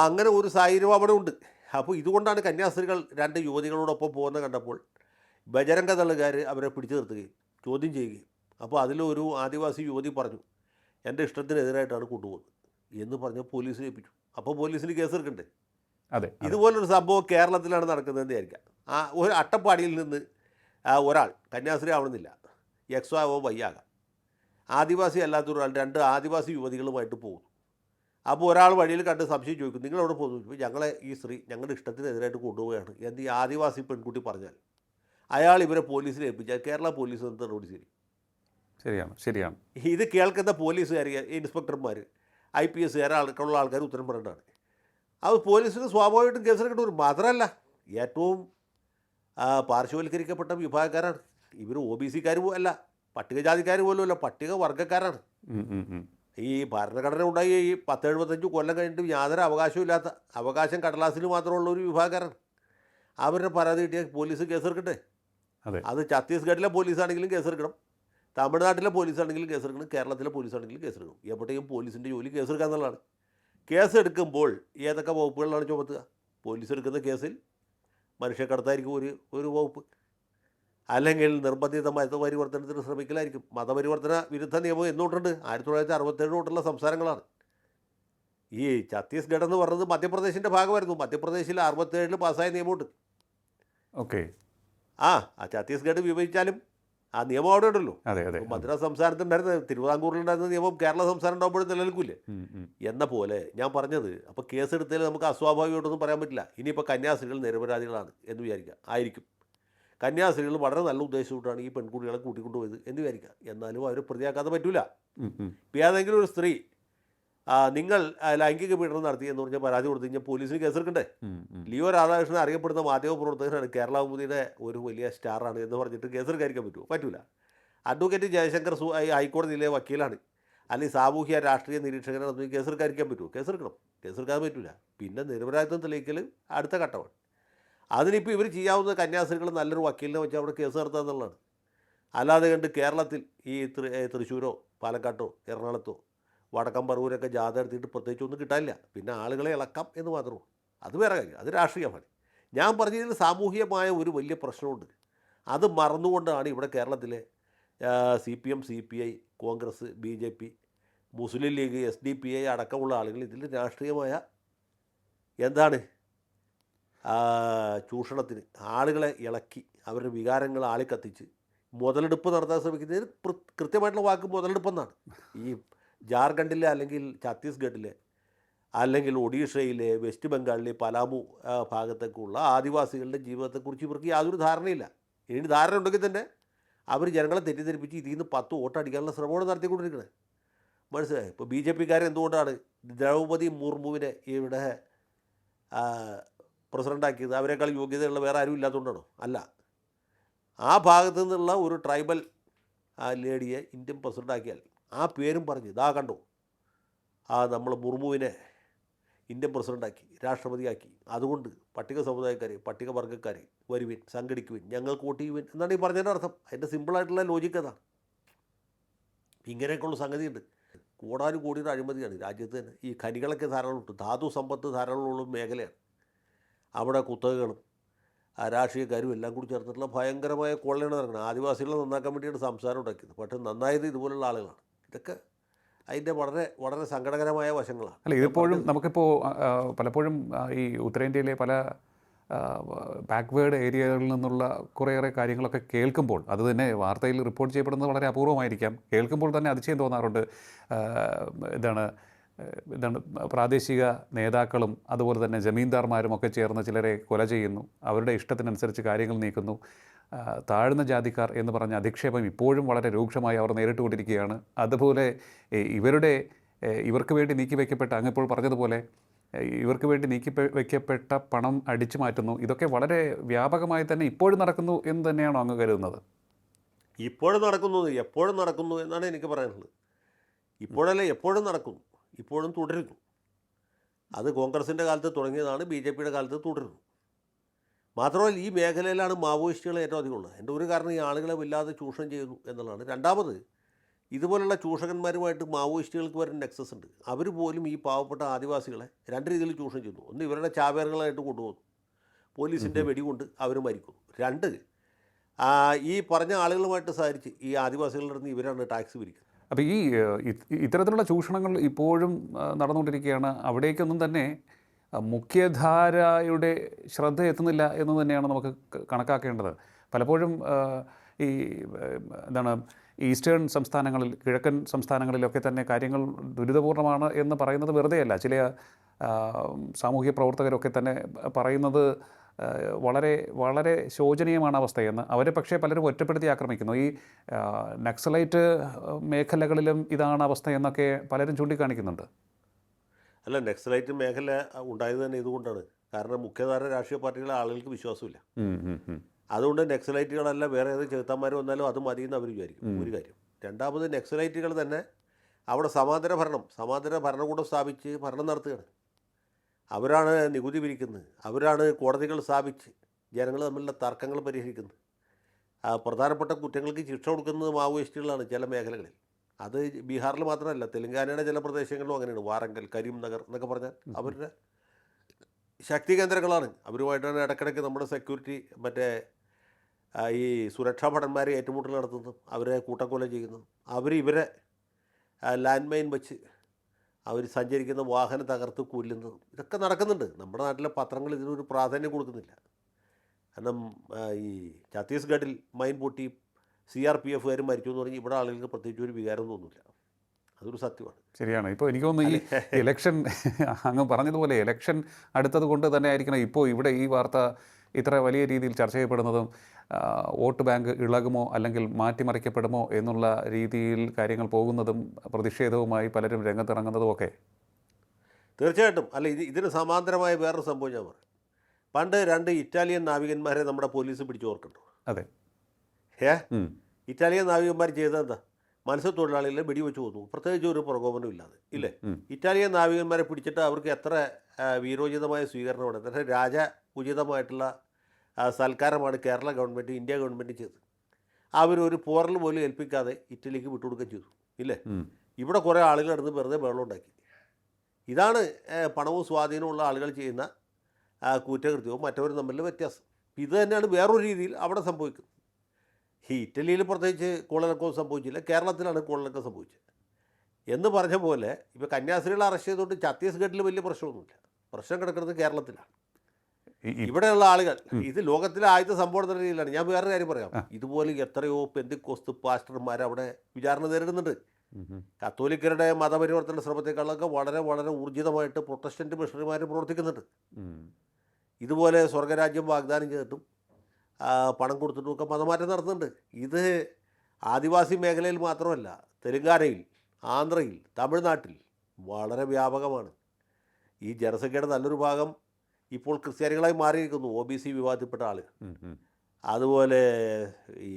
അങ്ങനെ ഒരു സാഹചര്യം അവിടെ ഉണ്ട്. അപ്പോൾ ഇതുകൊണ്ടാണ് കന്യാസ്ത്രീകൾ 2 യുവതികളോടൊപ്പം പോകുന്ന കണ്ടപ്പോൾ ബജരംഗ ദളുകാർ അവരെ പിടിച്ചു നിർത്തുകയും ചോദ്യം ചെയ്യുകയും, അപ്പോൾ അതിലൊരു ആദിവാസി യുവതി പറഞ്ഞു എൻ്റെ ഇഷ്ടത്തിനെതിരായിട്ടാണ് കൊണ്ടുപോകുന്നത് എന്ന് പറഞ്ഞ് പോലീസിനെ ഏൽപ്പിച്ചു. അപ്പോൾ പോലീസിന് കേസെടുക്കണ്ടേ? അതെ. ഇതുപോലൊരു സംഭവം കേരളത്തിലാണ് നടക്കുന്നതെന്ന് വിചാരിക്കാം. ഒരു അട്ടപ്പാടിയിൽ നിന്ന് ഒരാൾ കന്യാസ്ത്രീ ആവണമെന്നില്ല, എക്സോ ആവോ വയ്യാകാം, ആദിവാസി അല്ലാത്തൊരാൾ 2 ആദിവാസി യുവതികളുമായിട്ട് പോകുന്നു. അപ്പോൾ ഒരാൾ വഴിയിൽ കണ്ട് സംശയം ചോദിക്കും, നിങ്ങളെവിടെ പോകുന്നു? ഞങ്ങളെ ഈ സ്ത്രീ ഞങ്ങളുടെ ഇഷ്ടത്തിനെതിരായിട്ട് കൊണ്ടുപോവുകയാണ് എന്ന് ഈ ആദിവാസി പെൺകുട്ടി പറഞ്ഞാൽ അയാൾ ഇവരെ പോലീസിനെ ഏൽപ്പിച്ചാൽ കേരള പോലീസ് എന്ത് നടപടി ശരി? ശരിയാണ്. ഇത് കേൾക്കുന്ന പോലീസുകാർ, ഇൻസ്പെക്ടർമാർ, IPS അടക്കമുള്ള ആൾക്കാർ ഉത്തരം പറയേണ്ടതാണ്. അത് പോലീസിന് സ്വാഭാവികമായിട്ടും കേസെടുക്കേണ്ടി വരും. മാത്രമല്ല ഏറ്റവും പാർശ്വവൽക്കരിക്കപ്പെട്ട വിഭാഗക്കാരാണ് ഇവർ. OBCക്കാർ അല്ല, പട്ടികജാതിക്കാർ പോലും അല്ല, പട്ടിക വർഗ്ഗക്കാരാണ്. ഈ ഭരണഘടന ഉണ്ടായി ഈ 10-75 കൊല്ലം കഴിഞ്ഞിട്ട് യാതൊരു അവകാശമില്ലാത്ത, അവകാശം കടലാസിൽ മാത്രമുള്ള ഒരു വിഭാഗക്കാരാണ്. അവരുടെ പരാതി കിട്ടിയാൽ പോലീസ് കേസെടുക്കട്ടെ. അതെ. അത് ഛത്തീസ്ഗഡിലെ പോലീസാണെങ്കിലും കേസെടുക്കണം, തമിഴ്നാട്ടിലെ പോലീസാണെങ്കിലും കേസെടുക്കണം, കേരളത്തിലെ പോലീസാണെങ്കിലും കേസെടുക്കണം. എവിടെയും പോലീസിൻ്റെ ജോലി കേസെടുക്കുക എന്നുള്ളതാണ്. കേസെടുക്കുമ്പോൾ ഏതൊക്കെ വകുപ്പുകളിലാണ് ചുമത്തുക? പോലീസ് എടുക്കുന്ന കേസിൽ മനുഷ്യക്കടത്തായിരിക്കും ഒരു വകുപ്പ്, അല്ലെങ്കിൽ നിർബന്ധിത മതപരിവർത്തനത്തിന് ശ്രമിക്കലായിരിക്കും. മതപരിവർത്തന വിരുദ്ധ നിയമം എന്നുകൊണ്ടുണ്ട്, 1967 തൊട്ടുള്ള സംസ്ഥാനങ്ങളാണ്. ഈ ഛത്തീസ്ഗഡ് എന്ന് പറയുന്നത് മധ്യപ്രദേശിൻ്റെ ഭാഗമായിരുന്നു. മധ്യപ്രദേശിൽ 67 പാസ്സായ നിയമമുണ്ട്. ഓക്കെ. ആ ഛത്തീസ്ഗഡ് വിഭജിച്ചാലും ആ നിയമം അവിടെ ഉണ്ടല്ലോ. അതെ അതെ. മദ്രാസ് സംസ്ഥാനത്തുണ്ടായിരുന്ന, തിരുവിതാംകൂറിലുണ്ടായിരുന്ന നിയമം കേരള സംസ്ഥാനം ഉണ്ടാകുമ്പോഴും നിലനിൽക്കില്ലേ എന്ന പോലെ ഞാൻ പറഞ്ഞത്. അപ്പോൾ കേസെടുത്തതിൽ നമുക്ക് അസ്വാഭാവികമായിട്ടൊന്നും പറയാൻ പറ്റില്ല. ഇനിയിപ്പോൾ കന്യാസ്ത്രീകൾ നിരപരാധികളാണ് എന്ന് വിചാരിക്കുക, ആയിരിക്കും. കന്യാസ്ത്രീകൾ വളരെ നല്ല ഉദ്ദേശത്തോട്ടാണ് ഈ പെൺകുട്ടികളെ കൂട്ടിക്കൊണ്ടുപോയത് എന്ന് വിചാരിക്കുക. എന്നാലും അവർ പ്രതിയാക്കാതെ പറ്റില്ല. ഇപ്പം ഏതെങ്കിലും ഒരു സ്ത്രീ നിങ്ങൾ ലൈംഗിക പീഡനം നടത്തി എന്ന് പറഞ്ഞാൽ പരാതി കൊടുത്തു കഴിഞ്ഞാൽ പോലീസിന് കേസെടുക്കണ്ടേ? ലിയോ രാധാകൃഷ്ണൻ അറിയപ്പെടുന്ന മാധ്യമപ്രവർത്തകനാണ്, കേരള കൗമുദിയുടെ ഒരു വലിയ സ്റ്റാറാണ് എന്ന് പറഞ്ഞിട്ട് കേസെടുക്കാതിരിക്കാൻ പറ്റുമോ? പറ്റില്ല. അഡ്വക്കേറ്റ് ജയശങ്കർ ഹൈക്കോടതിയിലെ വക്കീലാണ്, അല്ലെങ്കിൽ സാമൂഹ്യ രാഷ്ട്രീയ നിരീക്ഷകനാണെന്ന് കേസെടുക്കാതിരിക്കാൻ പറ്റുമോ? കേസെടുക്കണം. കേസെടുക്കാതെ പറ്റില്ല. പിന്നെ നിരപരാധിത്വം തെളിയിക്കൽ അടുത്ത ഘട്ടമാണ്. അതിനിപ്പോൾ ഇവർ ചെയ്യാവുന്ന കന്യാസ്ത്രീകൾ നല്ലൊരു വക്കീലിനെ വെച്ച് അവിടെ കേസ് നടത്തുക എന്നുള്ളതാണ്. അല്ലാതെ കണ്ട് കേരളത്തിൽ ഈ തൃശ്ശൂരോ പാലക്കാട്ടോ എറണാകുളത്തോ വടക്കം പറവൂരൊക്കെ ജാഥ എടുത്തിട്ട് പ്രത്യേകിച്ച് ഒന്നും കിട്ടാനില്ല. പിന്നെ ആളുകളെ ഇളക്കാം എന്ന് മാത്രമേ. അത് വേറെ കാര്യം, അത് രാഷ്ട്രീയമാണ്. ഞാൻ പറഞ്ഞതിൽ സാമൂഹികമായ ഒരു വലിയ പ്രശ്നമുണ്ട്. അത് മറന്നുകൊണ്ടാണ് ഇവിടെ കേരളത്തിലെ CPM, CPI, കോൺഗ്രസ്, BJP, മുസ്ലിം ലീഗ്, SDPI അടക്കമുള്ള ആളുകൾ ഇതിൽ രാഷ്ട്രീയമായ എന്താണ് ചൂഷണത്തിന് ആളുകളെ ഇളക്കി അവരുടെ വികാരങ്ങൾ ആളിക്കത്തിച്ച് മുതലെടുപ്പ് നടത്താൻ ശ്രമിക്കുന്നതിന് കൃത്യമായിട്ടുള്ള വാക്ക് മുതലെടുപ്പെന്നാണ്. ഈ ജാർഖണ്ഡിലെ അല്ലെങ്കിൽ ഛത്തീസ്ഗഡിലെ അല്ലെങ്കിൽ ഒഡീഷയിലെ വെസ്റ്റ് ബംഗാളിലെ പലാമു ഭാഗത്തേക്കുള്ള ആദിവാസികളുടെ ജീവിതത്തെക്കുറിച്ച് ഇവർക്ക് യാതൊരു ധാരണയില്ല. ഇനി ധാരണ ഉണ്ടെങ്കിൽ തന്നെ അവർ ജനങ്ങളെ തെറ്റിദ്ധരിപ്പിച്ച് ഇതിൽ നിന്ന് 10 വോട്ട് അടിക്കാനുള്ള ശ്രമമാണ് നടത്തിക്കൊണ്ടിരിക്കുന്നത്. മനസ്സിലായി? ഇപ്പോൾ BJPക്കാർ എന്തുകൊണ്ടാണ് ദ്രൗപദി മുർമുവിനെ ഇവിടെ പ്രസിഡൻ്റാക്കിയത്? അവരെക്കാൾ യോഗ്യതയുള്ള വേറെ ആരും ഇല്ലാത്തതുകൊണ്ടാണോ? അല്ല. ആ ഭാഗത്തു നിന്നുള്ള ഒരു ട്രൈബൽ ലേഡിയെ ഇന്ത്യൻ പ്രസിഡൻ്റാക്കിയാൽ ആ പേരും പറഞ്ഞ് ഇതാ കണ്ടോ നമ്മൾ മുർമുവിനെ ഇന്ത്യൻ പ്രസിഡൻ്റാക്കി, രാഷ്ട്രപതിയാക്കി, അതുകൊണ്ട് പട്ടിക സമുദായക്കാർ, പട്ടികവർഗ്ഗക്കാർ വരുവിൻ, സംഘടിക്കുവിൻ, ഞങ്ങൾക്ക് വോട്ട് ചെയ്യുവിൻ എന്നാണ് ഈ പറഞ്ഞതിൻ്റെ അർത്ഥം. അതിൻ്റെ സിമ്പിളായിട്ടുള്ള ലോജിക്ക് അതാണ്. ഇങ്ങനെയൊക്കെയുള്ള സംഗതിയുണ്ട്. കോടാനുകോടിയുടെ അഴിമതിയാണ് രാജ്യത്ത് തന്നെ. ഈ ഖനികളൊക്കെ ധാരാളമുണ്ട്, ധാതു സമ്പത്ത് ധാരാളമുള്ള മേഖലയാണ്. അവിടെ കുത്തകകളും രാഷ്ട്രീയക്കാരും എല്ലാം കൂടി ചേർന്നിട്ടുള്ള ഭയങ്കരമായ കൊള്ളയാണ് നടക്കുന്നത്. ആദിവാസികളെ നന്നാക്കാൻ വേണ്ടിയാണ് സംസാരം ഉണ്ടാക്കിയത്. പക്ഷേ നന്നായത് ഇതുപോലുള്ള ആളുകളാണ്. ഇതൊക്കെ അതിൻ്റെ വളരെ വളരെ സങ്കടകരമായ വശങ്ങളാണ്. അല്ല, ഇതിപ്പോഴും നമുക്കിപ്പോൾ പലപ്പോഴും ഈ ഉത്തരേന്ത്യയിലെ പല ബാക്ക്വേർഡ് ഏരിയകളിൽ നിന്നുള്ള കുറേയേറെ കാര്യങ്ങളൊക്കെ കേൾക്കുമ്പോൾ, അത് തന്നെ വാർത്തയിൽ റിപ്പോർട്ട് ചെയ്യപ്പെടുന്നത് വളരെ അപൂർവമായിരിക്കാം, കേൾക്കുമ്പോൾ തന്നെ അതിശയം തോന്നാറുണ്ട്. എന്താണ് പ്രാദേശിക നേതാക്കളും അതുപോലെ തന്നെ ജമീന്ദാർമാരും ഒക്കെ ചേർന്ന് ചിലരെ കൊല ചെയ്യുന്നു, അവരുടെ ഇഷ്ടത്തിനനുസരിച്ച് കാര്യങ്ങൾ നീക്കുന്നു. താഴ്ന്ന ജാതിക്കാർ എന്ന് പറഞ്ഞ അധിക്ഷേപം ഇപ്പോഴും വളരെ രൂക്ഷമായി അവർ നേരിട്ടുകൊണ്ടിരിക്കുകയാണ്. അതുപോലെ ഇവർക്ക് വേണ്ടി നീക്കി വയ്ക്കപ്പെട്ട, അങ്ങിപ്പോൾ പറഞ്ഞതുപോലെ ഇവർക്ക് വേണ്ടി നീക്കി വയ്ക്കപ്പെട്ട പണം അടിച്ചു മാറ്റുന്നു. ഇതൊക്കെ വളരെ വ്യാപകമായി തന്നെ ഇപ്പോഴും നടക്കുന്നു എന്ന് തന്നെയാണോ അങ്ങ് കരുതുന്നത്? ഇപ്പോഴും നടക്കുന്നു എന്നാണ് എനിക്ക് പറയാനുള്ളത്. ഇപ്പോഴല്ല, എപ്പോഴും നടക്കുന്നു, ഇപ്പോഴും തുടരുന്നു. അത് കോൺഗ്രസിൻ്റെ കാലത്ത് തുടങ്ങിയതാണ്, BJPയുടെ കാലത്ത് തുടരുന്നു. മാത്രമല്ല ഈ മേഖലയിലാണ് മാവോയിസ്റ്റുകൾ ഏറ്റവും അധികം ഉള്ളത്. എൻ്റെ ഒരു കാരണം ഈ ആളുകളെ വല്ലാതെ ചൂഷണം ചെയ്യുന്നു എന്നുള്ളതാണ്. രണ്ടാമത് ഇതുപോലുള്ള ചൂഷകന്മാരുമായിട്ട് മാവോയിസ്റ്റുകൾക്ക് വരുന്ന നെക്സസ് ഉണ്ട്. അവർ പോലും ഈ പാവപ്പെട്ട ആദിവാസികളെ രണ്ട് രീതിയിൽ ചൂഷണം ചെയ്യുന്നു. ഒന്ന്, ഇവരുടെ ചാവേറുകളായിട്ട് കൊണ്ടുപോകുന്നു, പോലീസിൻ്റെ വെടികൊണ്ട് അവർ മരിക്കുന്നു. രണ്ട്, ഈ പറഞ്ഞ ആളുകളുമായിട്ട് സഹകരിച്ച് ഈ ആദിവാസികളുടെ അടുത്ത് ഇവരാണ് ടാക്സ് പിരിക്കുന്നത്. അപ്പോൾ ഈ ഇത്തരത്തിലുള്ള ചൂഷണങ്ങൾ ഇപ്പോഴും നടന്നുകൊണ്ടിരിക്കുകയാണ്. അവിടേക്കൊന്നും തന്നെ മുഖ്യധാരയുടെ ശ്രദ്ധ എത്തുന്നില്ല എന്ന് തന്നെയാണ് നമുക്ക് കണക്കാക്കേണ്ടത്. പലപ്പോഴും ഈ ഈസ്റ്റേൺ സംസ്ഥാനങ്ങളിൽ, കിഴക്കൻ സംസ്ഥാനങ്ങളിലൊക്കെ തന്നെ കാര്യങ്ങൾ ദുരിതപൂർണ്ണമാണ് എന്ന് പറയുന്നത് വെറുതെയല്ല. ചില സാമൂഹ്യ പ്രവർത്തകരൊക്കെ തന്നെ പറയുന്നത് വളരെ വളരെ ശോചനീയമാണ് അവസ്ഥയെന്ന്. അവരെ പക്ഷേ പലരും ഒറ്റപ്പെടുത്തി ആക്രമിക്കുന്നു. ഈ നക്സലൈറ്റ് മേഖലകളിലും ഇതാണ് അവസ്ഥ എന്നൊക്കെ പലരും ചൂണ്ടിക്കാണിക്കുന്നുണ്ട്. അല്ല, നക്സലൈറ്റ് മേഖല ഉണ്ടായത് തന്നെ ഇതുകൊണ്ടാണ്. കാരണം മുഖ്യധാര രാഷ്ട്രീയ പാർട്ടികളെ ആളുകൾക്ക് വിശ്വാസമില്ല. അതുകൊണ്ട് നക്സലൈറ്റുകളല്ല വേറെ ഏത് ചെറുത്തന്മാർ വന്നാലും അത് മതിയെന്ന് അവർ വിചാരിക്കും. ഒരു കാര്യം. രണ്ടാമത്, നക്സലൈറ്റുകൾ തന്നെ അവിടെ സമാന്തര ഭരണകൂടം സ്ഥാപിച്ച് ഭരണം നടത്തുകയാണ്. അവരാണ് നികുതി പിരിക്കുന്നത്, അവരാണ് കോടതികൾ സ്ഥാപിച്ച് ജനങ്ങൾ തമ്മിലുള്ള തർക്കങ്ങൾ പരിഹരിക്കുന്നത്. പ്രധാനപ്പെട്ട കുറ്റങ്ങൾക്ക് ശിക്ഷ കൊടുക്കുന്നത് മാവോയിസ്റ്റുകളാണ് ചില മേഖലകളിൽ. അത് ബീഹാറിൽ മാത്രമല്ല, തെലങ്കാനയുടെ ചില പ്രദേശങ്ങളിലും അങ്ങനെയാണ്. വാറങ്കൽ, കരീംനഗർ എന്നൊക്കെ പറഞ്ഞാൽ അവരുടെ ശക്തി കേന്ദ്രങ്ങളാണ്. അവരുമായിട്ടാണ് ഇടയ്ക്കിടയ്ക്ക് നമ്മുടെ സെക്യൂരിറ്റി മറ്റേ ഈ സുരക്ഷാ ഭടന്മാരെ ഏറ്റുമുട്ടൽ നടത്തുന്നതും അവരെ കൂട്ടക്കൊല ചെയ്യുന്നതും ഇവരെ ലാൻഡ് മൈൻ വെച്ച് അവർ സഞ്ചരിക്കുന്ന വാഹനം തകർത്ത് കൊല്ലുന്നതും ഇതൊക്കെ നടക്കുന്നുണ്ട്. നമ്മുടെ നാട്ടിലെ പത്രങ്ങൾ ഇതിനൊരു പ്രാധാന്യം കൊടുക്കുന്നില്ല. കാരണം ഈ ഛത്തീസ്ഗഡിൽ മൈൻ പൊട്ടി CRPF മരിച്ചു എന്ന് പറഞ്ഞ് ഇവിടെ ആളുകൾക്ക് പ്രത്യേകിച്ച് ഒരു വികാരം തോന്നില്ല. അതൊരു സത്യമാണ്. ശരിയാണ്. ഇപ്പോൾ എനിക്ക് തോന്നുന്നു ഈ ഇലക്ഷൻ അങ്ങ് പറഞ്ഞതുപോലെ ഇലക്ഷൻ അടുത്തത് കൊണ്ട് തന്നെ ആയിരിക്കണം ഇപ്പോൾ ഇവിടെ ഈ വാർത്ത ഇത്ര വലിയ രീതിയിൽ ചർച്ച ചെയ്യപ്പെടുന്നതും വോട്ട് ബാങ്ക് ഇളകുമോ അല്ലെങ്കിൽ മാറ്റിമറിക്കപ്പെടുമോ എന്നുള്ള രീതിയിൽ കാര്യങ്ങൾ പോകുന്നതും പ്രതിഷേധവുമായി പലരും രംഗത്തിറങ്ങുന്നതും ഒക്കെ. തീർച്ചയായിട്ടും. അല്ല, ഇതിന് സമാന്തരമായ വേറൊരു സംഭവം ഞാൻ പറയാം. പണ്ട് 2 ഇറ്റാലിയൻ നാവികന്മാരെ നമ്മുടെ പോലീസ് പിടിച്ചു ഓർക്കുന്നുണ്ടോ? അതെ. ഇറ്റാലിയൻ നാവികന്മാർ ചെയ്തതെന്താ? മത്സ്യത്തൊഴിലാളികളെ വെടിവെച്ച് കൊന്നു, പ്രത്യേകിച്ച് ഒരു പ്രകോപനം ഇല്ലാതെ, ഇല്ലേ? ഇറ്റാലിയൻ നാവികന്മാരെ പിടിച്ചിട്ട് അവർക്ക് എത്ര വീരോചിതമായ സ്വീകരണമാണ്, എത്ര ഉചിതമായിട്ടുള്ള സൽക്കാരമാണ് കേരള ഗവൺമെൻറ്, ഇന്ത്യ ഗവൺമെൻറ് ചെയ്തത്. അവരൊരു പോറൽ പോലും ഏൽപ്പിക്കാതെ ഇറ്റലിക്ക് വിട്ടുകൊടുക്കുകയും ചെയ്തു, ഇല്ലേ? ഇവിടെ കുറേ ആളുകൾ നടന്ന് വെറുതെ വെള്ളം ഉണ്ടാക്കി. ഇതാണ് പണവും സ്വാധീനമുള്ള ആളുകൾ ചെയ്യുന്ന കുറ്റകൃത്യവും മറ്റവരും തമ്മിലുള്ള വ്യത്യാസം. ഇത് തന്നെയാണ് വേറൊരു രീതിയിൽ അവിടെ സംഭവിക്കുന്നത്. ഈ ഇറ്റലിയിൽ പ്രത്യേകിച്ച് കോളിളക്കവും സംഭവിച്ചില്ല, കേരളത്തിലാണ് കോളിളക്കം സംഭവിച്ചത്. എന്ന് പറഞ്ഞ പോലെ ഇപ്പോൾ കന്യാസ്ത്രീകളെ അറസ്റ്റ് ചെയ്തുകൊണ്ട് ഛത്തീസ്ഗഡിൽ വലിയ പ്രശ്നമൊന്നുമില്ല. പ്രശ്നം കിടക്കുന്നത് കേരളത്തിലാണ്. ഇവിടെയുള്ള ആളുകൾ ഇത് ലോകത്തിലെ ആദ്യത്തെ സംഭവം എന്ന രീതിയിലാണ്. ഞാൻ വേറൊരു കാര്യം പറയാം. ഇതുപോലെ എത്രയോ പെന്തിക്കോസ്ത് പാസ്റ്റർമാർ അവിടെ വിചാരണ നേരിടുന്നുണ്ട്. കത്തോലിക്കരുടെ മതപരിവർത്തന ശ്രമത്തെക്കാളൊക്കെ വളരെ വളരെ ഊർജിതമായിട്ട് പ്രൊട്ടസ്റ്റന്റ് മിഷണറിമാർ പ്രവർത്തിക്കുന്നുണ്ട്. ഇതുപോലെ സ്വർഗരാജ്യം വാഗ്ദാനം ചെയ്തിട്ടും പണം കൊടുത്തിട്ടുമൊക്കെ മതമാറ്റം നടത്തുന്നുണ്ട്. ഇത് ആദിവാസി മേഖലയിൽ മാത്രമല്ല, തെലുങ്കാനയിൽ, ആന്ധ്രയിൽ, തമിഴ്നാട്ടിൽ വളരെ വ്യാപകമാണ്. ഈ ജനസംഖ്യയുടെ നല്ലൊരു ഭാഗം ഇപ്പോൾ ക്രിസ്ത്യാനികളായി മാറിയിരിക്കുന്നു, OBC വിഭാഗത്തിൽപ്പെട്ട ആളുകൾ. അതുപോലെ ഈ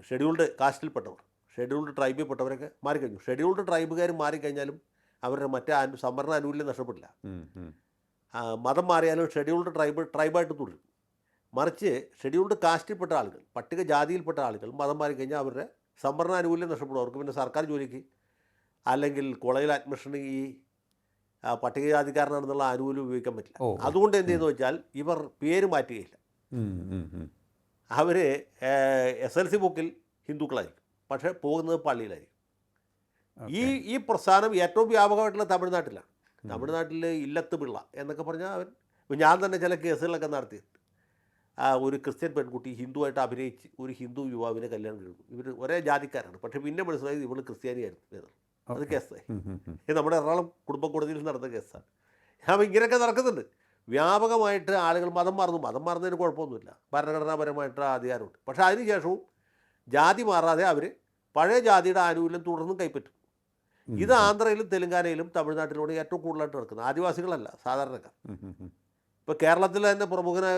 ഷെഡ്യൂൾഡ് കാസ്റ്റിൽപ്പെട്ടവർ, ഷെഡ്യൂൾഡ് ട്രൈബിൽപ്പെട്ടവരൊക്കെ മാറിക്കഴിഞ്ഞു. ഷെഡ്യൂൾഡ് ട്രൈബുകാർ മാറിക്കഴിഞ്ഞാലും അവരുടെ മറ്റേ സംവരണ ആനുകൂല്യം നഷ്ടപ്പെടില്ല. മതം മാറിയാലും ഷെഡ്യൂൾഡ് ട്രൈബായിട്ട് തുടരും. മറിച്ച് ഷെഡ്യൂൾഡ് കാസ്റ്റിൽപ്പെട്ട ആളുകൾ, പട്ടികജാതിയിൽപ്പെട്ട ആളുകൾ മതം മാറിക്കഴിഞ്ഞാൽ അവരുടെ സംവരണ ആനുകൂല്യം നഷ്ടപ്പെടും. അവർക്ക് പിന്നെ സർക്കാർ ജോലിക്ക് അല്ലെങ്കിൽ കോളേജിൽ അഡ്മിഷന് ഈ പട്ടികജാതിക്കാരനാണെന്നുള്ള ആനുകൂല്യം ഉപയോഗിക്കാൻ പറ്റില്ല. അതുകൊണ്ട് എന്ത് ചെയ്യുന്നു വെച്ചാൽ ഇവർ പേര് മാറ്റുകയില്ല. അവർ SLC ബുക്കിൽ ഹിന്ദുക്കളായിരിക്കും, പക്ഷേ പോകുന്നത് പള്ളിയിലായിരിക്കും. ഈ പ്രസ്ഥാനം ഏറ്റവും വ്യാപകമായിട്ടുള്ള തമിഴ്നാട്ടിലാണ്. തമിഴ്നാട്ടിൽ ഇല്ലത്ത് പിള്ള എന്നൊക്കെ പറഞ്ഞാൽ ഞാൻ തന്നെ ചില കേസുകളൊക്കെ നടത്തിയിട്ടുണ്ട്. ഒരു ക്രിസ്ത്യൻ പെൺകുട്ടി ഹിന്ദുവായിട്ട് അഭിനയിച്ച് ഒരു ഹിന്ദു യുവാവിനെ കല്യാണം കഴിക്കും. ഇവർ ഒരേ ജാതിക്കാരാണ്, പക്ഷേ പിന്നെ മനസ്സിലായത് ഇവൾ ക്രിസ്ത്യാനിയായിരുന്നു. അത് കേസായി. നമ്മുടെ എറണാകുളം കുടുംബ കോടതിയിൽ നടന്ന കേസാണ്. അപ്പോൾ ഇങ്ങനെയൊക്കെ നടക്കുന്നുണ്ട്. വ്യാപകമായിട്ട് ആളുകൾ മതം മാറുന്നതിന് കുഴപ്പമൊന്നുമില്ല, ഭരണഘടനാപരമായിട്ട് അധികാരമുണ്ട്. പക്ഷേ അതിനുശേഷവും ജാതി മാറാതെ അവർ പഴയ ജാതിയുടെ ആനുകൂല്യം തുടർന്നും കൈപ്പറ്റും. ഇത് ആന്ധ്രയിലും തെലുങ്കാനയിലും തമിഴ്നാട്ടിലൂടെ ഏറ്റവും കൂടുതലായിട്ട് നടക്കുന്നത്. ആദിവാസികളല്ല, സാധാരണക്കാർ. ഇപ്പോൾ കേരളത്തിൽ തന്നെ പ്രമുഖനായ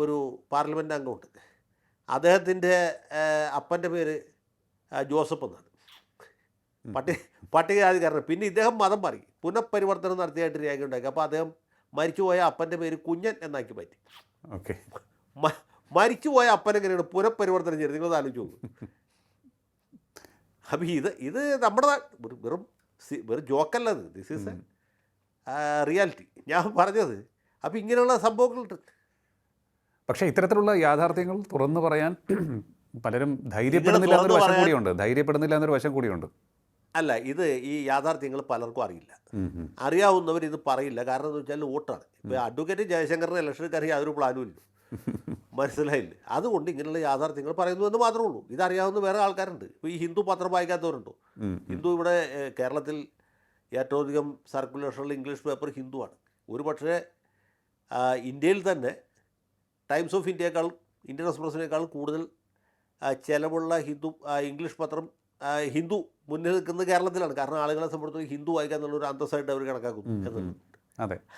ഒരു പാർലമെൻറ്റ് അംഗമുണ്ട്. അദ്ദേഹത്തിൻ്റെ അപ്പൻ്റെ പേര് ജോസഫ് എന്നാണ്, പട്ടികജാതിക്കാരനാണ്. പിന്നെ ഇദ്ദേഹം മതം മാറി പുനഃപരിവർത്തനം നടത്തിയായിട്ട് രേഖയുണ്ടാക്കി. അപ്പോൾ അദ്ദേഹം മരിച്ചുപോയ അപ്പൻ്റെ പേര് കുഞ്ഞൻ എന്നാക്കി മാറ്റി. മരിച്ചുപോയ അപ്പനെങ്ങനെയാണ് പുനഃപരിവർത്തനം ചെയ്തത്? നിങ്ങളത് ആലോചിച്ച് നോക്കും. അപ്പം ഇത് നമ്മുടെ വെറും ജോക്കല്ല, ദിസ് ഈസ് റിയാലിറ്റി ഞാൻ പറഞ്ഞത്. അപ്പോൾ ഇങ്ങനെയുള്ള സംഭവങ്ങളുണ്ട്. പക്ഷേ ഇത്തരത്തിലുള്ള യാഥാർത്ഥ്യങ്ങൾ തുറന്നു പറയാൻ പലരും ധൈര്യപ്പെടുന്നില്ല എന്നൊരു വശം കൂടിയുണ്ട്. അല്ല, ഈ യാഥാർത്ഥ്യങ്ങൾ പലർക്കും അറിയില്ല. അറിയാവുന്നവർ ഇത് പറയില്ല. കാരണം എന്ന് വെച്ചാൽ വോട്ടാണ്. ഇപ്പോൾ അഡ്വക്കേറ്റ് ജയശങ്കറിന് ഇലക്ഷൻക്കാർക്ക് യാതൊരു പ്ലാനും ഇല്ല, മനസ്സിലായില്ലേ? അതുകൊണ്ട് ഇങ്ങനെയുള്ള യാഥാർത്ഥ്യങ്ങൾ പറയുന്നു എന്ന് മാത്രമേ ഉള്ളൂ. ഇതറിയാവുന്ന വേറെ ആൾക്കാരുണ്ട്. ഇപ്പോൾ ഈ ഹിന്ദു പത്രം വായിക്കാത്തവരുണ്ടോ? ഹിന്ദു ഇവിടെ കേരളത്തിൽ ഏറ്റവും അധികം സർക്കുലേഷനുള്ള ഇംഗ്ലീഷ് പേപ്പർ ഹിന്ദുവാണ്. ഒരു പക്ഷേ ഇന്ത്യയിൽ തന്നെ ടൈംസ് ഓഫ് ഇന്ത്യയെക്കാളും ഇന്ത്യൻ എക്സ്പ്രസിനേക്കാളും കൂടുതൽ ചിലവുള്ള ഇംഗ്ലീഷ് പത്രം ഹിന്ദു മുന്നിൽ നിൽക്കുന്നത് കേരളത്തിലാണ്. കാരണം ആളുകളെ സംബന്ധിച്ചിടത്തോളം ഹിന്ദു വായിക്കുക എന്നുള്ളൊരു അന്തസ്സായിട്ട് അവർ കണക്കാക്കുന്നു എന്നുള്ളത്.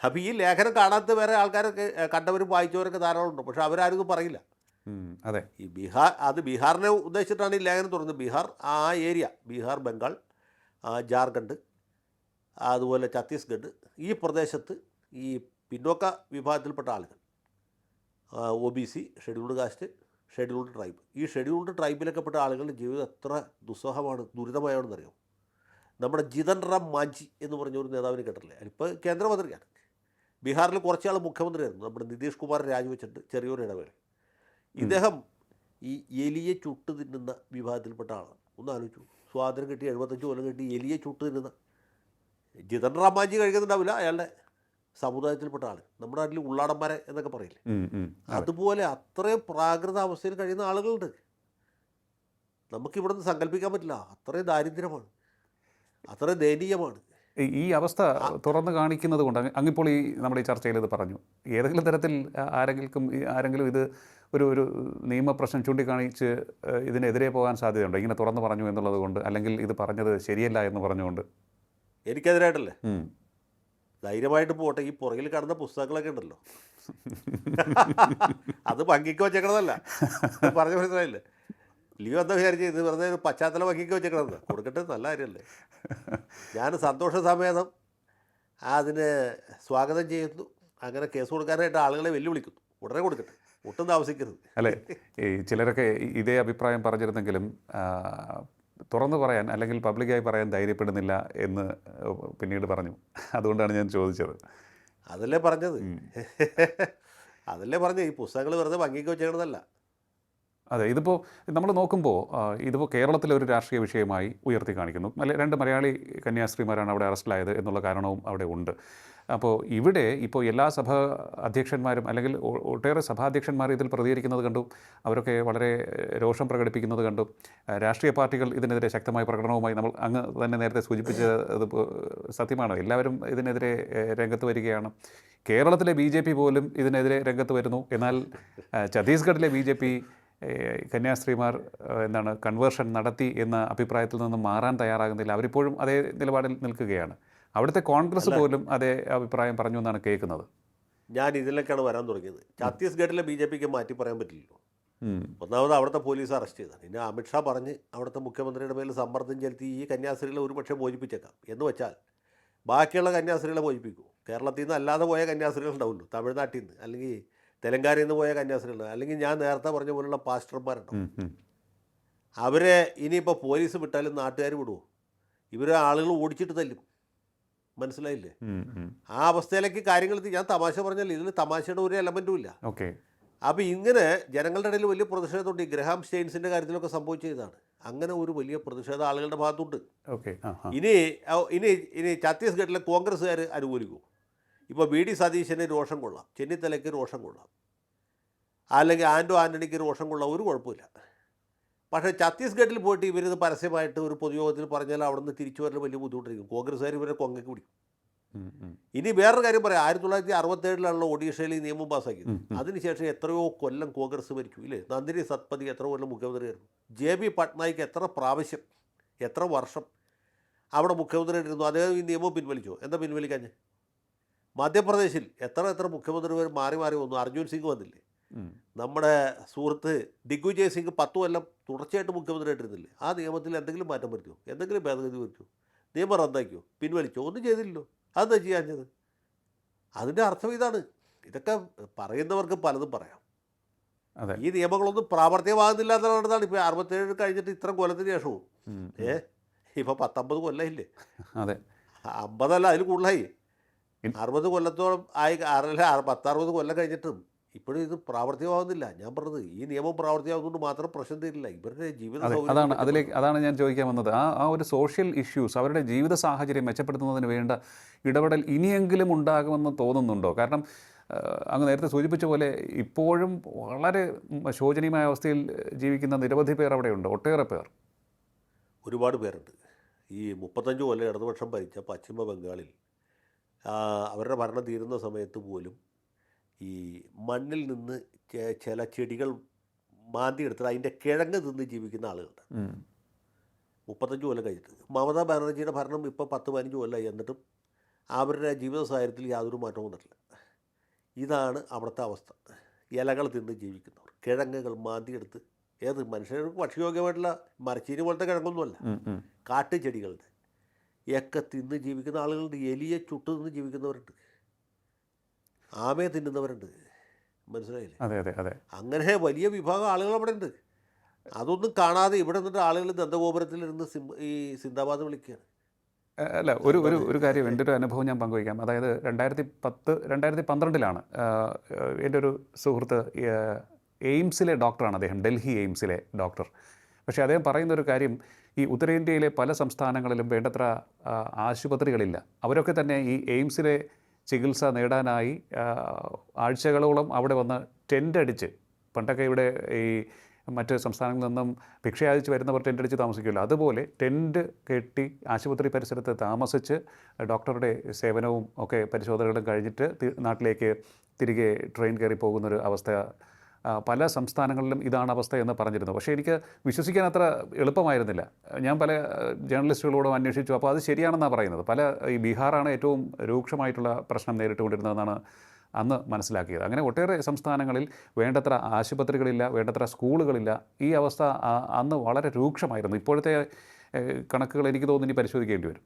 അപ്പോൾ ഈ ലേഖനം കാണാത്ത വേറെ ആൾക്കാരൊക്കെ കണ്ടവരും വായിച്ചവരൊക്കെ ധാരാളമുണ്ട്. പക്ഷെ അവരാരും പറയില്ല. ഈ ബീഹാറിനെ ഉദ്ദേശിച്ചിട്ടാണ് ഈ ലേഖനം തുറന്നത്. ബീഹാർ ആ ഏരിയ, ബീഹാർ, ബംഗാൾ, ജാർഖണ്ഡ്, അതുപോലെ ഛത്തീസ്ഗഡ്, ഈ പ്രദേശത്ത് ഈ പിന്നോക്ക വിഭാഗത്തിൽപ്പെട്ട ആളുകൾ OBC, scheduled caste, scheduled tribe. ഈ ഷെഡ്യൂൾഡ് ട്രൈബിലൊക്കെ പെട്ട ആളുകളുടെ ജീവിതം എത്ര ദുസ്സഹമാണ്, ദുരിതമായാണെന്നറിയാം. നമ്മുടെ ജിതൻ റാം മാഞ്ചി എന്ന് പറഞ്ഞ ഒരു നേതാവിനെ കേട്ടില്ലേ? ഇപ്പോൾ കേന്ദ്രമന്ത്രിയാണ്. ബീഹാറിൽ കുറച്ചാൾ മുഖ്യമന്ത്രിയായിരുന്നു. നമ്മുടെ നിതീഷ് കുമാർ രാജിവെച്ചിട്ട് ചെറിയൊരു ഇടവേള. ഇദ്ദേഹം ഈ എലിയെ ചുട്ട് തിന്നുന്ന വിഭാഗത്തിൽപ്പെട്ട ആളാണ്. ഒന്ന് ആലോചിച്ചു, സ്വാതന്ത്ര്യം കിട്ടി 75 കൊല്ലം കിട്ടി എലിയെ ചുട്ട് തിന്നുന്ന. ജിതൻ റാം മാഞ്ചി കഴിക്കുന്നുണ്ടാവില്ല, അയാളുടെ സമുദായത്തിൽപ്പെട്ട ആൾ. നമ്മുടെ നാട്ടിൽ ഉള്ളാടന്മാരെ എന്നൊക്കെ പറയില്ലേ, അതുപോലെ അത്രയും പ്രാകൃത അവസ്ഥയിൽ കഴിയുന്ന ആളുകളുണ്ട്. നമുക്കിവിടെ നിന്ന് സങ്കല്പിക്കാൻ പറ്റില്ല. അത്രയും ദാരിദ്ര്യമാണ്, അത്രയും ദയനീയമാണ് ഈ അവസ്ഥ തുറന്ന് കാണിക്കുന്നത് കൊണ്ട് അങ്ങിപ്പോൾ ഈ നമ്മുടെ ഈ ചർച്ചയിൽ ഇത് പറഞ്ഞു, ഏതെങ്കിലും തരത്തിൽ ആരെങ്കിലും ഇത് ഒരു നിയമപ്രശ്നം ചൂണ്ടിക്കാണിച്ച് ഇതിനെതിരെ പോകാൻ സാധ്യതയുണ്ടോ, ഇങ്ങനെ തുറന്ന് പറഞ്ഞു എന്നുള്ളത് കൊണ്ട്, അല്ലെങ്കിൽ ഇത് പറഞ്ഞത് ശരിയല്ല എന്ന് പറഞ്ഞുകൊണ്ട്? എനിക്കെതിരായിട്ടല്ലേ? ധൈര്യമായിട്ട് പോട്ടെ. ഈ പുറകിൽ കാണുന്ന പുസ്തകങ്ങളൊക്കെ ഉണ്ടല്ലോ, അത് ഭംഗിക്ക് വെച്ചേക്കണതല്ല. പറഞ്ഞ മനസ്സിലായില്ലേ? ലിയോ എന്താ വിചാരിച്ച് ഇത് വെറുതെ ഒരു പശ്ചാത്തലം ഭംഗിക്ക് വെച്ചേക്കണത്? കൊടുക്കട്ടെ, നല്ല കാര്യമല്ലേ. ഞാൻ സന്തോഷ സമേതം അതിന് സ്വാഗതം ചെയ്യുന്നു. അങ്ങനെ കേസ് കൊടുക്കാനായിട്ട് ആളുകളെ വെല്ലുവിളിക്കുന്നു. ഉടനെ കൊടുക്കട്ടെ, ഒട്ടും താമസിക്കരുത്. അല്ലേ, ഈ ചിലരൊക്കെ ഇതേ അഭിപ്രായം പറഞ്ഞിരുന്നെങ്കിലും തുറന്നു പറയാൻ അല്ലെങ്കിൽ പബ്ലിക്കായി പറയാൻ ധൈര്യപ്പെടുന്നില്ല എന്ന് പിന്നീട് പറഞ്ഞു. അതുകൊണ്ടാണ് ഞാൻ ചോദിച്ചത്. അതല്ലേ പറഞ്ഞത്, ഈ പുസ്തകങ്ങൾ വെറുതെ ഭംഗിക്ക് വെച്ചേക്കണതല്ല. അതെ, ഇതിപ്പോൾ നമ്മൾ നോക്കുമ്പോൾ ഇതിപ്പോൾ കേരളത്തിലെ ഒരു രാഷ്ട്രീയ വിഷയമായി ഉയർത്തി കാണിക്കുന്നു. 2 മലയാളി കന്യാസ്ത്രീമാരാണ് അവിടെ അറസ്റ്റിലായത് എന്നുള്ള കാരണവും അവിടെ ഉണ്ട്. അപ്പോൾ ഇവിടെ ഇപ്പോൾ എല്ലാ സഭാ അധ്യക്ഷന്മാരും അല്ലെങ്കിൽ ഒട്ടേറെ സഭാധ്യക്ഷന്മാർ ഇതിൽ പ്രതികരിക്കുന്നത് കണ്ടു. അവരൊക്കെ വളരെ രോഷം പ്രകടിപ്പിക്കുന്നത് കണ്ടു. രാഷ്ട്രീയ പാർട്ടികൾ ഇതിനെതിരെ ശക്തമായ പ്രകടനവുമായി, നമ്മൾ അങ്ങ് തന്നെ നേരത്തെ സൂചിപ്പിച്ചത് സത്യമാണ്, എല്ലാവരും ഇതിനെതിരെ രംഗത്ത് വരികയാണ്. കേരളത്തിലെ BJP പോലും ഇതിനെതിരെ രംഗത്ത് വരുന്നു. എന്നാൽ ഛത്തീസ്ഗഡിലെ BJP കന്യാസ്ത്രീമാർ കൺവേർഷൻ നടത്തി എന്ന അഭിപ്രായത്തിൽ നിന്ന് മാറാൻ തയ്യാറാകുന്നില്ല. അവരിപ്പോഴും അതേ നിലപാടിൽ നിൽക്കുകയാണ്. അവിടുത്തെ കോൺഗ്രസ് പോലും അതേ അഭിപ്രായം പറഞ്ഞു എന്നാണ് കേൾക്കുന്നത്. ഞാൻ ഇതിലേക്കാണ് വരാൻ തുടങ്ങിയത്. ഛത്തീസ്ഗഡിലെ BJPക്ക് മാറ്റി പറയാൻ പറ്റില്ലല്ലോ. ഒന്നാമത് അവിടുത്തെ പോലീസ് അറസ്റ്റ് ചെയ്താണ്. പിന്നെ അമിത്ഷാ പറഞ്ഞ് അവിടുത്തെ മുഖ്യമന്ത്രിയുടെ മേൽ സമ്മർദ്ദം ചെലുത്തി ഈ കന്യാസ്ത്രീകളെ ഒരുപക്ഷെ മോചിപ്പിച്ചേക്കാം. എന്ന് വെച്ചാൽ ബാക്കിയുള്ള കന്യാസ്ത്രീകളെ മോചിപ്പിക്കൂ. കേരളത്തിൽ നിന്ന് അല്ലാതെ പോയ കന്യാസ്ത്രീകൾ ഉണ്ടാവുമല്ലോ, തമിഴ്നാട്ടിൽ നിന്ന് അല്ലെങ്കിൽ തെലങ്കാനയിൽ നിന്ന് പോയ കന്യാസ്ത്രീകൾ, അല്ലെങ്കിൽ ഞാൻ നേരത്തെ പറഞ്ഞ പോലുള്ള പാസ്റ്റർമാരുണ്ടാവും. അവരെ ഇനിയിപ്പോൾ പോലീസ് വിട്ടാലും നാട്ടുകാർ വിടുമോ? ഇവരെ ആളുകൾ ഓടിച്ചിട്ട് തല്ലും. മനസ്സിലായില്ലേ? ആ അവസ്ഥയിലേക്ക് കാര്യങ്ങൾ ഞാൻ തമാശ പറഞ്ഞാൽ ഇതിൽ തമാശയുടെ ഒരു എലമെൻറ്റും ഇല്ല. അപ്പോൾ ഇങ്ങനെ ജനങ്ങളുടെ ഇടയിൽ വലിയ പ്രതിഷേധമുണ്ട്. ഈ ഗ്രഹാം സ്റ്റെയിൻസിൻ്റെ കാര്യത്തിലൊക്കെ സംഭവിച്ചതാണ്. അങ്ങനെ ഒരു വലിയ പ്രതിഷേധം ആളുകളുടെ ഭാഗത്തുണ്ട്. ഇനി ഛത്തീസ്ഗഡിലെ കോൺഗ്രസ്സുകാർ അനുകൂലിക്കും. ഇപ്പോൾ VD സതീശന് രോഷം കൊള്ളാം, ചെന്നിത്തലയ്ക്ക് രോഷം കൊള്ളാം, അല്ലെങ്കിൽ ആൻ്റണിക്ക് രോഷം കൊള്ളാം, ഒരു കുഴപ്പമില്ല. പക്ഷേ ഛത്തീസ്ഗഡിൽ പോയിട്ട് ഇവരിത് പരസ്യമായിട്ട് ഒരു പൊതുയോഗത്തിൽ പറഞ്ഞാൽ അവിടെ നിന്ന് തിരിച്ചു വരൽ വലിയ ബുദ്ധിമുട്ടായിരിക്കും. കോൺഗ്രസ്സുകാർ ഇവരെ കൊങ്ങയ്ക്ക് പിടിക്കും. ഇനി വേറൊരു കാര്യം പറയാം, 1967 ഒഡീഷയിൽ ഈ നിയമം പാസ്സാക്കിയത്. അതിനുശേഷം എത്രയോ കൊല്ലം കോൺഗ്രസ് ഭരിച്ചു ഇല്ലേ? നന്ദിനി സത്പതി എത്ര കൊല്ലം മുഖ്യമന്ത്രിയായിരുന്നു? JB പട്നായിക്ക് എത്ര പ്രാവശ്യം, എത്ര വർഷം അവിടെ മുഖ്യമന്ത്രിയായിരുന്നു? അദ്ദേഹം ഈ നിയമം പിൻവലിച്ചോ? എന്താ പിൻവലിക്കാഞ്ഞ്? മധ്യപ്രദേശിൽ എത്ര മുഖ്യമന്ത്രിമാർ മാറി വന്നു. അർജുൻ സിംഗ് വന്നില്ലേ? നമ്മുടെ സുഹൃത്ത് ദിഗ്വിജയ് സിംഗ് 10 കൊല്ലം തുടർച്ചയായിട്ട് മുഖ്യമന്ത്രിയായിട്ടിരുന്നില്ലേ? ആ നിയമത്തിൽ എന്തെങ്കിലും മാറ്റം വരുത്തിയോ? എന്തെങ്കിലും ഭേദഗതി വരുത്തിയോ? നിയമം റദ്ദാക്കിയോ? പിൻവലിച്ചോ? ഒന്നും ചെയ്തില്ലല്ലോ. അതെന്താ ചെയ്യാഞ്ഞത്? അതിൻ്റെ അർത്ഥം ഇതാണ്. ഇതൊക്കെ പറയുന്നവർക്ക് പലതും പറയാം. ഈ നിയമങ്ങളൊന്നും പ്രാവർത്തികമാകുന്നില്ല എന്നുള്ളതാണ്. ഇപ്പോൾ 67 കഴിഞ്ഞിട്ട് ഇത്ര കൊല്ലത്തിന് ശേഷവും ഇപ്പോൾ 19 കൊല്ലമില്ലേ? 50 അല്ല, അതിൽ കൂടുതലായി. 60 കൊല്ലത്തോളം ആയി. 10-60 കൊല്ലം കഴിഞ്ഞിട്ടും ഇപ്പോഴും ഇത് പ്രാവർത്തികമാകുന്നില്ല. ഞാൻ പറഞ്ഞത് ഈ നിയമം പ്രാവർത്തികമാകുന്നതുകൊണ്ട് മാത്രം പ്രശ്നം തീരില്ല. ഇവരുടെ ജീവിത അതാണ് ഞാൻ ചോദിക്കാൻ വന്നത്. ആ ഒരു സോഷ്യൽ ഇഷ്യൂസ്, അവരുടെ ജീവിത സാഹചര്യം മെച്ചപ്പെടുത്തുന്നതിന് വേണ്ട ഇടപെടൽ ഇനിയെങ്കിലും ഉണ്ടാകുമെന്ന് തോന്നുന്നുണ്ടോ? കാരണം അങ്ങ് നേരത്തെ സൂചിപ്പിച്ച പോലെ ഇപ്പോഴും വളരെ ശോചനീയമായ അവസ്ഥയിൽ ജീവിക്കുന്ന നിരവധി പേർ അവിടെയുണ്ട്, ഒട്ടേറെ പേർ, ഒരുപാട് പേരുണ്ട്. ഈ 35 കൊല്ലം ഇടതുപക്ഷം ഭരിച്ച പശ്ചിമ ബംഗാളിൽ അവരുടെ ഭരണം തീരുന്ന സമയത്ത് പോലും ഈ മണ്ണിൽ നിന്ന് ചില ചെടികൾ മാന്തിയെടുത്തിട്ട് അതിൻ്റെ കിഴങ്ങ് തിന്ന് ജീവിക്കുന്ന ആളുകളുണ്ട്. 35 കൊല്ലം കഴിഞ്ഞിട്ട്. മമതാ ബാനർജിയുടെ ഭരണം ഇപ്പോൾ 10-15 കൊല്ലമായി. എന്നിട്ടും അവരുടെ ജീവിത സാഹചര്യത്തിൽ യാതൊരു മാറ്റവും വന്നിട്ടില്ല. ഇതാണ് അവിടുത്തെ അവസ്ഥ. ഇലകൾ തിന്ന് ജീവിക്കുന്നവർ, കിഴങ്ങുകൾ മാന്തിയെടുത്ത്, ഏത് മനുഷ്യർക്ക് ഭക്ഷ്യയോഗ്യമായിട്ടുള്ള മരച്ചീനി പോലത്തെ കിഴങ്ങൊന്നുമല്ല, കാട്ടുചെടികളുടെ ഒക്കെ തിന്ന് ജീവിക്കുന്ന ആളുകളുണ്ട്. എലിയെ ചുട്ട് തിന്ന് ജീവിക്കുന്നവരുണ്ട്, ആമയെ തിന്നുന്നവരുണ്ട്, മനസ്സിലായില്ലേ? അതെ അതെ അതെ. അങ്ങനെ വലിയ വിഭാഗം ആളുകൾ അവിടെ ഉണ്ട്. അതൊന്നും കാണാതെ ഇവിടെ നിന്നിട്ട് ആളുകൾ ദന്തഗോപുരത്തിലിരുന്ന് ഈ സിന്ദാബാദ് വിളിക്കുകയാണ്. അല്ല, ഒരു ഒരു എന്താണ്? ഒരു കാര്യം, എൻ്റെ ഒരു അനുഭവം ഞാൻ പങ്കുവയ്ക്കാം. അതായത് 2012 എൻ്റെ ഒരു സുഹൃത്ത് എയിംസിലെ ഡോക്ടറാണ് അദ്ദേഹം, ഡൽഹി എയിംസിലെ ഡോക്ടർ. പക്ഷേ അദ്ദേഹം പറയുന്നൊരു കാര്യം, ഈ ഉത്തരേന്ത്യയിലെ പല സംസ്ഥാനങ്ങളിലും വേണ്ടത്ര ആശുപത്രികളില്ല. അവരൊക്കെ തന്നെ ഈ എയിംസിലെ ചികിത്സ നേടാനായി ആഴ്ചകളോളം അവിടെ വന്ന് ടെൻ്റ് അടിച്ച്, പണ്ടൊക്കെ ഇവിടെ ഈ മറ്റ് സംസ്ഥാനങ്ങളിൽ നിന്നും ഭിക്ഷയാചിച്ച് വരുന്നവർ ടെൻ്റ് അടിച്ച് താമസിക്കുമല്ലോ, അതുപോലെ ടെൻ്റ് കെട്ടി ആശുപത്രി പരിസരത്ത് താമസിച്ച് ഡോക്ടറുടെ സേവനവും ഒക്കെ പരിശോധനകളും കഴിഞ്ഞിട്ട് നാട്ടിലേക്ക് തിരികെ ട്രെയിൻ കയറി പോകുന്നൊരു അവസ്ഥ പല സംസ്ഥാനങ്ങളിലും ഇതാണ് അവസ്ഥ എന്ന് പറഞ്ഞിരുന്നു. പക്ഷേ എനിക്ക് വിശ്വസിക്കാൻ അത്ര എളുപ്പമായിരുന്നില്ല. ഞാൻ പല ജേർണലിസ്റ്റുകളോടും അന്വേഷിച്ചു. അപ്പോൾ അത് ശരിയാണെന്നാണ് പറയുന്നത്. ഈ ബീഹാറാണ് ഏറ്റവും രൂക്ഷമായിട്ടുള്ള പ്രശ്നം നേരിട്ടുകൊണ്ടിരുന്നതെന്നാണ് അന്ന് മനസ്സിലാക്കിയത്. അങ്ങനെ ഒട്ടേറെ സംസ്ഥാനങ്ങളിൽ വേണ്ടത്ര ആശുപത്രികളില്ല, വേണ്ടത്ര സ്കൂളുകളില്ല. ഈ അവസ്ഥ അന്ന് വളരെ രൂക്ഷമായിരുന്നു. ഇപ്പോഴത്തെ കണക്കുകൾ എനിക്ക് തോന്നുന്നു ഇനി പരിശോധിക്കേണ്ടി വരും.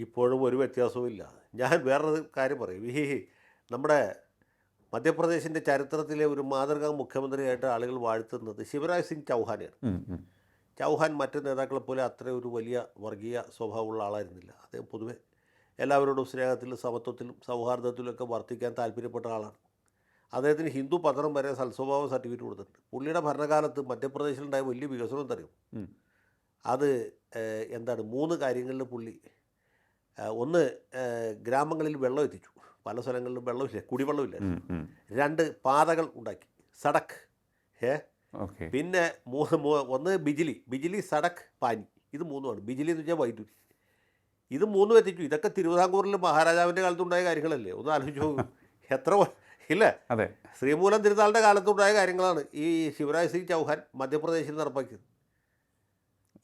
ഇപ്പോഴും ഒരു വ്യത്യാസവും ഇല്ല. ഞാൻ വേറൊരു കാര്യം പറയും. നമ്മുടെ മധ്യപ്രദേശിൻ്റെ ചരിത്രത്തിലെ ഒരു മാതൃകാ മുഖ്യമന്ത്രിയായിട്ട് ആളുകൾ വാഴ്ത്തുന്നത് ശിവരാജ് സിംഗ് ചൗഹാനെയാണ്. ചൗഹാൻ മറ്റ് നേതാക്കളെ പോലെ അത്ര ഒരു വലിയ വർഗീയ സ്വഭാവമുള്ള ആളായിരുന്നില്ല. അദ്ദേഹം പൊതുവെ എല്ലാവരോടും സ്നേഹത്തിലും സമത്വത്തിലും സൗഹാർദ്ദത്തിലുമൊക്കെ വർത്തിക്കാൻ താല്പര്യപ്പെട്ട ആളാണ്. അദ്ദേഹത്തിന് ഹിന്ദു പത്രം വരെ സൽസ്വഭാവ സർട്ടിഫിക്കറ്റ് കൊടുത്തിട്ടുണ്ട്. പുള്ളിയുടെ ഭരണകാലത്ത് മധ്യപ്രദേശിലുണ്ടായ വലിയ വികസനം എന്തറിയും? അത് എന്താണ്, 3 കാര്യങ്ങളിൽ പുള്ളി, ഒന്ന് ഗ്രാമങ്ങളിൽ വെള്ളം എത്തിച്ചു. പല സ്ഥലങ്ങളിലും വെള്ളമില്ല, കുടിവെള്ളമില്ല. 2 പാതകൾ ഉണ്ടാക്കി, സടക്ക്. പിന്നെ 1 ബിജിലി സടക്ക് പാനി. ഇത് 3മാണ്. ബിജിലി എന്ന് വെച്ചാൽ വൈദ്യുതി. ഇത് 3 എത്തിച്ചു. ഇതൊക്കെ തിരുവിതാംകൂറിൽ മഹാരാജാവിൻ്റെ കാലത്തുണ്ടായ കാര്യങ്ങളല്ലേ? ഒന്ന് ആലോചിച്ചു എത്ര ഇല്ലേ? അതെ. ശ്രീമൂലം തിരുനാളിൻ്റെ കാലത്തുണ്ടായ കാര്യങ്ങളാണ് ഈ ശിവരാജ് സിംഗ് ചൗഹാൻ മധ്യപ്രദേശിൽ നടപ്പാക്കിയത്.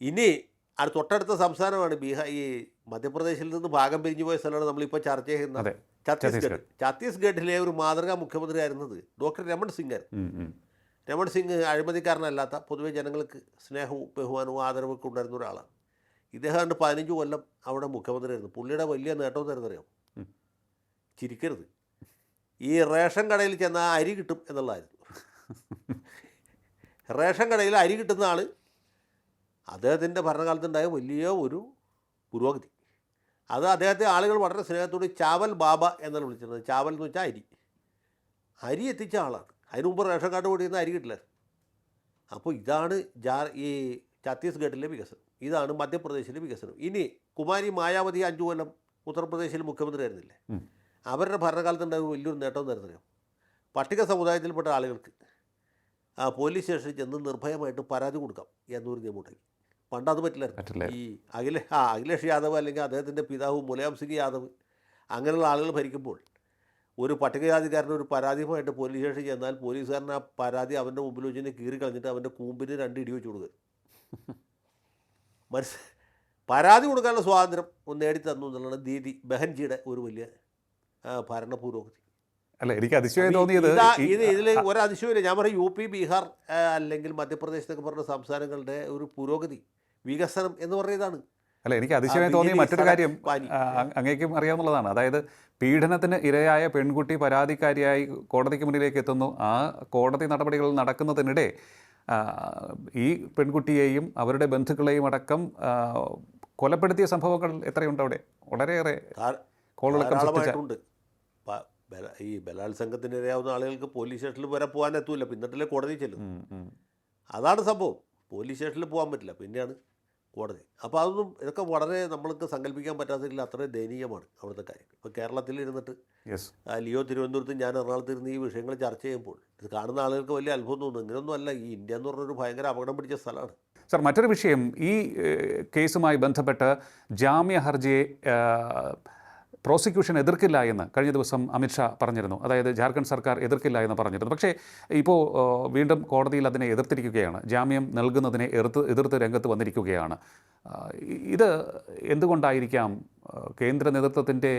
ഇനി അത് തൊട്ടടുത്ത സംസ്ഥാനമാണ് ഈ മധ്യപ്രദേശിൽ നിന്ന് ഭാഗം പിരിഞ്ഞു പോയ സ്ഥലമാണ് നമ്മളിപ്പോൾ ചർച്ച ചെയ്യുന്നത് ഛത്തീസ്ഗഡ്. ഛത്തീസ്ഗഡിലെ ഒരു മാതൃകാ മുഖ്യമന്ത്രി ആയിരുന്നത് ഡോക്ടർ രമൺ സിംഗ് ആയിരുന്നു. രമൺ സിംഗ് അഴിമതിക്കാരനല്ലാത്ത, പൊതുവെ ജനങ്ങൾക്ക് സ്നേഹവും ബഹുമാനവും ആദരവൊക്കെ ഉണ്ടായിരുന്ന ഒരാളാണ്. ഇദ്ദേഹം 15 കൊല്ലം അവിടെ മുഖ്യമന്ത്രിയായിരുന്നു. പുള്ളിയുടെ വലിയ നേട്ടം എന്തായിരുന്നറിയാം? ചിരിക്കരുത്, ഈ റേഷൻ കടയിൽ ചെന്നാൽ അരി കിട്ടും എന്നുള്ളതായിരുന്നു. റേഷൻ കടയിൽ അരി കിട്ടുന്ന ആൾ അദ്ദേഹത്തിൻ്റെ ഭരണകാലത്തുണ്ടായ വലിയ ഒരു പുരോഗതി. അത് അദ്ദേഹത്തെ ആളുകൾ വളരെ സ്നേഹത്തോട് ചാവൽ ബാബ എന്നാണ് വിളിച്ചിരുന്നത്. ചാവൽ എന്ന് വെച്ചാൽ അരി എത്തിച്ച ആളാണ്. അതിന് മുമ്പ് റേഷൻ കാർഡ് കൂടിയിരുന്ന അരി കിട്ടില്ലായിരുന്നു. അപ്പോൾ ഇതാണ് ഈ ഛത്തീസ്ഗഡിലെ വികസനം, ഇതാണ് മധ്യപ്രദേശിലെ വികസനം. ഇനി കുമാരി മായാവതി 5 കൊല്ലം ഉത്തർപ്രദേശിൽ മുഖ്യമന്ത്രി ആയിരുന്നില്ലേ? അവരുടെ ഭരണകാലത്തുണ്ടായ വലിയൊരു നേട്ടം എന്തായിരുന്നറിയോ? പട്ടിക സമുദായത്തിൽപ്പെട്ട ആളുകൾക്ക് പോലീസ് സ്റ്റേഷനിൽ ചെന്ന് നിർഭയമായിട്ട് പരാതി കൊടുക്കാം എന്നൊരു നിയമം ഉണ്ടാക്കി. പണ്ടത് പറ്റില്ലായിരുന്നു. ഈ അഖിലേഷ് യാദവ് അല്ലെങ്കിൽ അദ്ദേഹത്തിൻ്റെ പിതാവ് മുലായം സിംഗ് യാദവ് അങ്ങനെയുള്ള ആളുകൾ ഭരിക്കുമ്പോൾ ഒരു പട്ടികജാതിക്കാരന് ഒരു പരാതിയുമായിട്ട് പോലീസ് സ്റ്റേഷനിൽ ചെന്നാൽ പോലീസുകാരൻ ആ പരാതി അവൻ്റെ മുമ്പിൽ വെച്ച് കീറി കളഞ്ഞിട്ട് അവൻ്റെ കൂമ്പിന് 2 ഇടി വെച്ച് കൊടുക്കുക. പരാതി കൊടുക്കാനുള്ള സ്വാതന്ത്ര്യം നേടിത്തന്നു എന്നുള്ളതാണ് ദീദി ബെഹൻജിയുടെ ഒരു വലിയ ഭരണ പുരോഗതി. അല്ല, എനിക്ക് അതിശയം തോന്നിയത് ഇതിൽ ഒരതിശയമില്ല. ഞാൻ പറയും UP, ബീഹാർ അല്ലെങ്കിൽ മധ്യപ്രദേശ് എന്നൊക്കെ പറഞ്ഞ സംസ്ഥാനങ്ങളുടെ ഒരു പുരോഗതി, വികസനം എന്ന് പറയുന്നതാണ്. അല്ല, എനിക്ക് അതിശയം തോന്നിയ മറ്റൊരു കാര്യം അങ്ങേക്കും അറിയാവുന്നതാണ്. അതായത് പീഡനത്തിന് ഇരയായ പെൺകുട്ടി പരാതിക്കാരിയായി കോടതിക്ക് മുന്നിലേക്ക് എത്തുന്നു. ആ കോടതി നടപടികൾ നടക്കുന്നതിനിടെ ഈ പെൺകുട്ടിയെയും അവരുടെ ബന്ധുക്കളെയും അടക്കം കൊലപ്പെടുത്തിയ സംഭവങ്ങൾ എത്രയുണ്ട് അവിടെ? വളരെയേറെ ധാരാളമായിട്ടുണ്ട്. ഈ ബലാത്സംഗത്തിന് ഇരയാവുന്ന ആളുകൾക്ക് പോലീസ് സ്റ്റേഷനിൽ വരെ പോകാൻ എത്തൂല, പിന്നിട്ടല്ലേ കോടതി ചെല്ലും. അതാണ് സംഭവം. പോലീസ് സ്റ്റേഷനിൽ പോകാൻ പറ്റില്ല, പിന്നെയാണ് കോടതി. അപ്പോൾ അതൊന്നും, ഇതൊക്കെ വളരെ നമ്മൾക്ക് സങ്കല്പിക്കാൻ പറ്റാത്തതിൽ അത്രയും ദയനീയമാണ് അവിടുത്തെ കാര്യം. ഇപ്പോൾ കേരളത്തിൽ ഇരുന്നിട്ട് ലിയോ തിരുവനന്തപുരത്തും ഞാൻ എറണാകുളത്ത് ഇരുന്ന് ഈ വിഷയങ്ങൾ ചർച്ച ചെയ്യുമ്പോൾ ഇത് കാണുന്ന ആളുകൾക്ക് വലിയ അത്ഭുതം തോന്നുന്നു. ഇങ്ങനെയൊന്നും അല്ല. ഈ ഇന്ത്യ എന്ന് പറഞ്ഞൊരു ഭയങ്കര അപകടം പിടിച്ച സ്ഥലമാണ്. സർ, മറ്റൊരു വിഷയം, ഈ കേസുമായി ബന്ധപ്പെട്ട് ജാമ്യ ഹർജിയെ പ്രോസിക്യൂഷൻ എതിർക്കില്ല എന്ന് കഴിഞ്ഞ ദിവസം അമിത്ഷാ പറഞ്ഞിരുന്നു. അതായത് ജാർഖണ്ഡ് സർക്കാർ എതിർക്കില്ല എന്ന് പറഞ്ഞിരുന്നു. പക്ഷേ ഇപ്പോൾ വീണ്ടും കോടതിയിൽ അതിനെ എതിർത്തിരിക്കുകയാണ്. ജാമ്യം നൽകുന്നതിനെ എതിർത്ത് രംഗത്ത് വന്നിരിക്കുകയാണ്. ഇത് എന്തുകൊണ്ടായിരിക്കാം കേന്ദ്ര നേതൃത്വത്തിൻ്റെ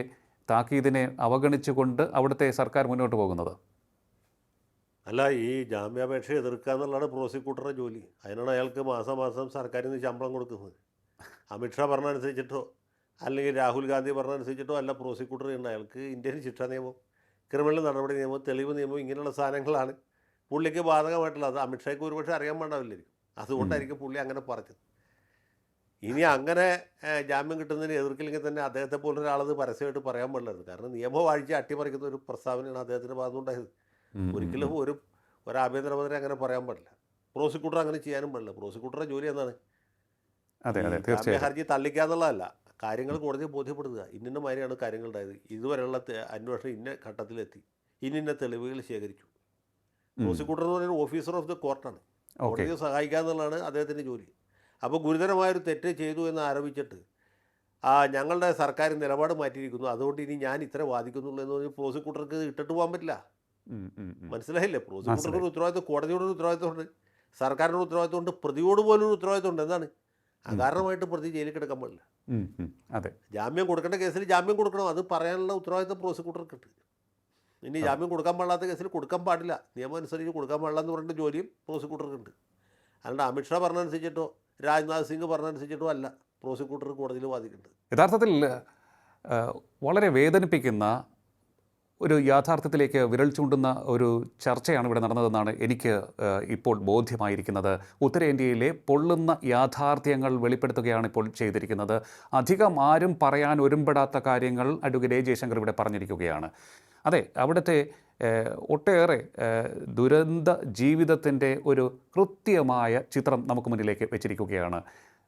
താക്കീതിനെ അവഗണിച്ചുകൊണ്ട് അവിടുത്തെ സർക്കാർ മുന്നോട്ട് പോകുന്നത്? അല്ല, ഈ ജാമ്യാപേക്ഷ എതിർക്കുക എന്നുള്ളതാണ് പ്രോസിക്യൂട്ടറുടെ ജോലി. അതിനാണ് അയാൾക്ക് മാസം സർക്കാരിൽ നിന്ന് ശമ്പളം കൊടുക്കുന്നത്. അമിത്ഷാ പറഞ്ഞനുസരിച്ചിട്ടോ അല്ലെങ്കിൽ രാഹുൽ ഗാന്ധി പറഞ്ഞനുസരിച്ചിട്ടോ അല്ല പ്രോസിക്യൂട്ടർ ചെയ്യുന്നത്. അയാൾക്ക് ഇന്ത്യൻ ശിക്ഷാ നിയമം ക്രിമിനൽ നടപടി നിയമം, തെളിവ് നിയമം, ഇങ്ങനെയുള്ള സാധനങ്ങളാണ് പുള്ളിക്ക് ബാധകമായിട്ടുള്ളത്. അത് അമിത്ഷായ്ക്ക് ഒരുപക്ഷെ അറിയാൻ പാടില്ലായിരിക്കും. അതുകൊണ്ടായിരിക്കും പുള്ളി അങ്ങനെ പറഞ്ഞത്. ഇനി അങ്ങനെ ജാമ്യം കിട്ടുന്നതിന് എതിർക്കില്ലെങ്കിൽ തന്നെ അദ്ദേഹത്തെ പോലൊരാളത് പരസ്യമായിട്ട് പറയാൻ പാടില്ലായിരുന്നു. കാരണം നിയമവാഴ്ച അട്ടിമറിക്കുന്ന ഒരു പ്രസ്താവനയാണ് അദ്ദേഹത്തിൻ്റെ ഭാഗത്തുണ്ടായത്. ഒരിക്കലും ഒരു ആഭ്യന്തരമന്ത്രി അങ്ങനെ പറയാൻ പാടില്ല. പ്രോസിക്യൂട്ടർ അങ്ങനെ ചെയ്യാനും പാടില്ല. പ്രോസിക്യൂട്ടറുടെ ജോലി എന്താണ്? ജാമ്യ ഹർജി തള്ളിക്കാന്നുള്ളതല്ല, കാര്യങ്ങൾ കോടതിയെ ബോധ്യപ്പെടുത്തുക. ഇന്ന മാതിരിയാണ് കാര്യങ്ങൾ ഉണ്ടായത്, ഇതുവരെയുള്ള അന്വേഷണം ഇന്ന ഘട്ടത്തിലെത്തി, ഇന്ന തെളിവുകൾ ശേഖരിച്ചു. പ്രോസിക്യൂട്ടർ എന്ന് പറയുന്നത് ഓഫീസർ ഓഫ് ദി കോർട്ടാണ്. കോടതിയെ സഹായിക്കുക എന്നുള്ളതാണ് അദ്ദേഹത്തിൻ്റെ ജോലി. അപ്പോൾ ഗുരുതരമായൊരു തെറ്റ് ചെയ്തു എന്ന് ആരോപിച്ചിട്ട് ഞങ്ങളുടെ സർക്കാർ നിലപാട് മാറ്റിയിരിക്കുന്നു, അതുകൊണ്ട് ഇനി ഞാൻ ഇത്ര വാദിക്കുന്നുള്ളൂ എന്ന് പറഞ്ഞ് പ്രോസിക്യൂട്ടർക്ക് ഇട്ടിട്ട് പോകാൻ പറ്റില്ല. മനസ്സിലായില്ലേ? പ്രോസിക്യൂട്ടർക്ക് ഒരു ഉത്തരവാദിത്വം, കോടതിയോടൊരു ഉത്തരവാദിത്വമുണ്ട്, സർക്കാരിനൊരു ഉത്തരവാദിത്വമുണ്ട്, പ്രതിയോട് പോലും ഒരു ഉത്തരവാദിത്വമുണ്ട്. എന്താണ്? അകാരണമായിട്ട് പ്രതി ജയിലിൽ കിടക്കാൻ പാടില്ല. അതെ, ജാമ്യം കൊടുക്കേണ്ട കേസിൽ ജാമ്യം കൊടുക്കണം. അത് പറയാനുള്ള ഉത്തരവാദിത്വം പ്രോസിക്യൂട്ടർക്ക് കിട്ടും. ഇനി ജാമ്യം കൊടുക്കാൻ പാടില്ലാത്ത കേസിൽ കൊടുക്കാൻ പാടില്ല, നിയമം അനുസരിച്ച് കൊടുക്കാൻ പാടില്ല എന്ന് പറഞ്ഞിട്ട് ജോലിയും പ്രോസിക്യൂട്ടർക്ക് ഉണ്ട്. അല്ലാണ്ട് അമിത്ഷാ പറഞ്ഞനുസരിച്ചിട്ടോ രാജ്നാഥ് സിംഗ് പറഞ്ഞനുസരിച്ചിട്ടോ അല്ല പ്രോസിക്യൂട്ടർ കോടതിയിൽ വാദിക്കുന്നത്. യഥാർത്ഥത്തിൽ വളരെ വേദനിപ്പിക്കുന്ന ഒരു യാഥാർത്ഥ്യത്തിലേക്ക് വിരൽ ചൂണ്ടുന്ന ഒരു ചർച്ചയാണ് ഇവിടെ നടന്നതെന്നാണ് എനിക്ക് ഇപ്പോൾ ബോധ്യമായിരിക്കുന്നത്. ഉത്തരേന്ത്യയിലെ പൊള്ളുന്ന യാഥാർത്ഥ്യങ്ങൾ വെളിപ്പെടുത്തുകയാണ് ഇപ്പോൾ ചെയ്തിരിക്കുന്നത്. അധികം ആരും പറയാൻ ഒരുമ്പെടാത്ത കാര്യങ്ങൾ അഡ്വക്കേറ്റ് എ ജയശങ്കർ ഇവിടെ പറഞ്ഞിരിക്കുകയാണ്. അതെ, അവിടുത്തെ ഒട്ടേറെ ദുരന്ത ജീവിതത്തിൻ്റെ ഒരു കൃത്യമായ ചിത്രം നമുക്ക് മുന്നിലേക്ക് വെച്ചിരിക്കുകയാണ്.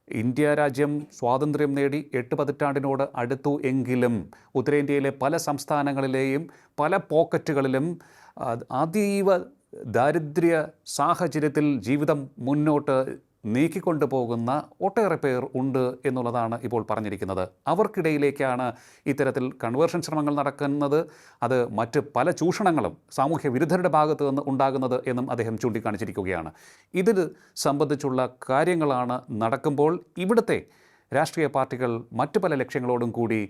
ഇന്ത്യ രാജ്യം സ്വാതന്ത്ര്യം നേടി 8 പതിറ്റാണ്ടിനോട് അടുത്തു എങ്കിലും ഉത്തരേന്ത്യയിലെ പല സംസ്ഥാനങ്ങളിലെയും പല പോക്കറ്റുകളിലും അതീവ ദാരിദ്ര്യ സാഹചര്യത്തിൽ ജീവിതം മുന്നോട്ട് നീക്കിക്കൊണ്ടു പോകുന്ന ഒട്ടേറെ പേർ ഉണ്ട് എന്നുള്ളതാണ് ഇപ്പോൾ പറഞ്ഞിരിക്കുന്നത്. അവർക്കിടയിലേക്കാണ് ഇത്തരത്തിൽ കൺവേർഷൻ ശ്രമങ്ങൾ നടക്കുന്നത്. അത് മറ്റ് പല ചൂഷണങ്ങളും സാമൂഹ്യ വിരുദ്ധരുടെ ഭാഗത്തു നിന്ന് ഉണ്ടാകുന്നത് എന്നും അദ്ദേഹം ചൂണ്ടിക്കാണിച്ചിരിക്കുകയാണ്. ഇതിൽ സംബന്ധിച്ചുള്ള കാര്യങ്ങളാണ് നടക്കുമ്പോൾ ഇവിടുത്തെ രാഷ്ട്രീയ പാർട്ടികൾ മറ്റു പല ലക്ഷ്യങ്ങളോടും കൂടി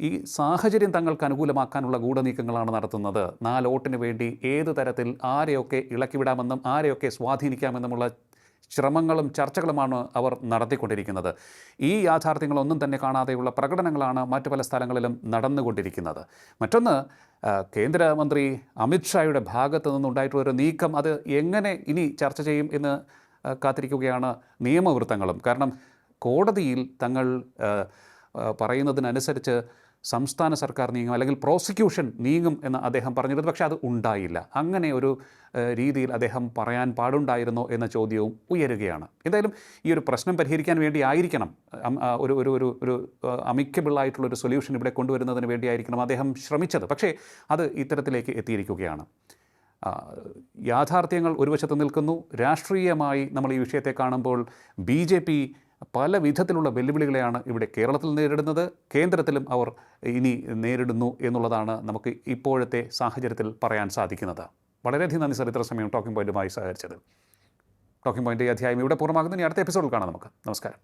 ഈ സാഹചര്യം തങ്ങൾക്ക് അനുകൂലമാക്കാനുള്ള ഗൂഢനീക്കങ്ങളാണ് നടത്തുന്നത്. 4 വോട്ടിന് വേണ്ടി ഏത് തരത്തിൽ ആരെയൊക്കെ ഇളക്കിവിടാമെന്നും ആരെയൊക്കെ സ്വാധീനിക്കാമെന്നുമുള്ള ശ്രമങ്ങളും ചർച്ചകളുമാണ് അവർ നടത്തിക്കൊണ്ടിരിക്കുന്നത്. ഈ യാഥാർത്ഥ്യങ്ങളൊന്നും തന്നെ കാണാതെയുള്ള പ്രകടനങ്ങളാണ് മറ്റു പല സ്ഥലങ്ങളിലും നടന്നുകൊണ്ടിരിക്കുന്നത്. മറ്റൊന്ന്, കേന്ദ്രമന്ത്രി അമിത്ഷായുടെ ഭാഗത്തു നിന്നുണ്ടായിട്ടുള്ളൊരു നീക്കം, അത് എങ്ങനെ ഇനി ചർച്ച ചെയ്യും എന്ന് കാത്തിരിക്കുകയാണ് നിയമവൃത്തങ്ങളും. കാരണം കോടതിയിൽ തങ്ങൾ പറയുന്നതിനനുസരിച്ച് സംസ്ഥാന സർക്കാർ നീങ്ങും, അല്ലെങ്കിൽ പ്രോസിക്യൂഷൻ നീങ്ങും എന്ന് അദ്ദേഹം പറഞ്ഞിരുന്നു. പക്ഷേ അത് ഉണ്ടായില്ല. അങ്ങനെ ഒരു രീതിയിൽ അദ്ദേഹം പറയാൻ പാടുണ്ടായിരുന്നോ എന്ന ചോദ്യവും ഉയരുകയാണ്. എന്തായാലും ഈ ഒരു പ്രശ്നം പരിഹരിക്കാൻ വേണ്ടി ആയിരിക്കണം, ഒരു ഒരു ഒരു ഒരു അമിക്കബിളായിട്ടുള്ളൊരു സൊല്യൂഷൻ ഇവിടെ കൊണ്ടുവരുന്നതിന് വേണ്ടിയായിരിക്കണം അദ്ദേഹം ശ്രമിച്ചത്. പക്ഷേ അത് ഇത്തരത്തിലേക്ക് എത്തിയിരിക്കുകയാണ്. യാഥാർത്ഥ്യങ്ങൾ ഒരു വശത്ത് നിൽക്കുന്നു. രാഷ്ട്രീയമായി നമ്മൾ ഈ വിഷയത്തെ കാണുമ്പോൾ BJP പല വിധത്തിലുള്ള വെല്ലുവിളികളെയാണ് ഇവിടെ കേരളത്തിൽ നേരിടുന്നത്, കേന്ദ്രത്തിലും അവർ ഇനി നേരിടുന്നു എന്നുള്ളതാണ് നമുക്ക് ഇപ്പോഴത്തെ സാഹചര്യത്തിൽ പറയാൻ സാധിക്കുന്നത്. വളരെയധികം നന്ദി സർ, ഇത്ര സമയം ടോക്കിംഗ് പോയിന്റുമായി സഹകരിച്ചത്. ടോക്കിംഗ് പോയിന്റ് ഈ അധ്യായം ഇവിടെ പൂർണ്ണമാകുന്നു. ഇനി അടുത്ത എപ്പിസോഡിൽ കാണാം നമുക്ക്. നമസ്കാരം.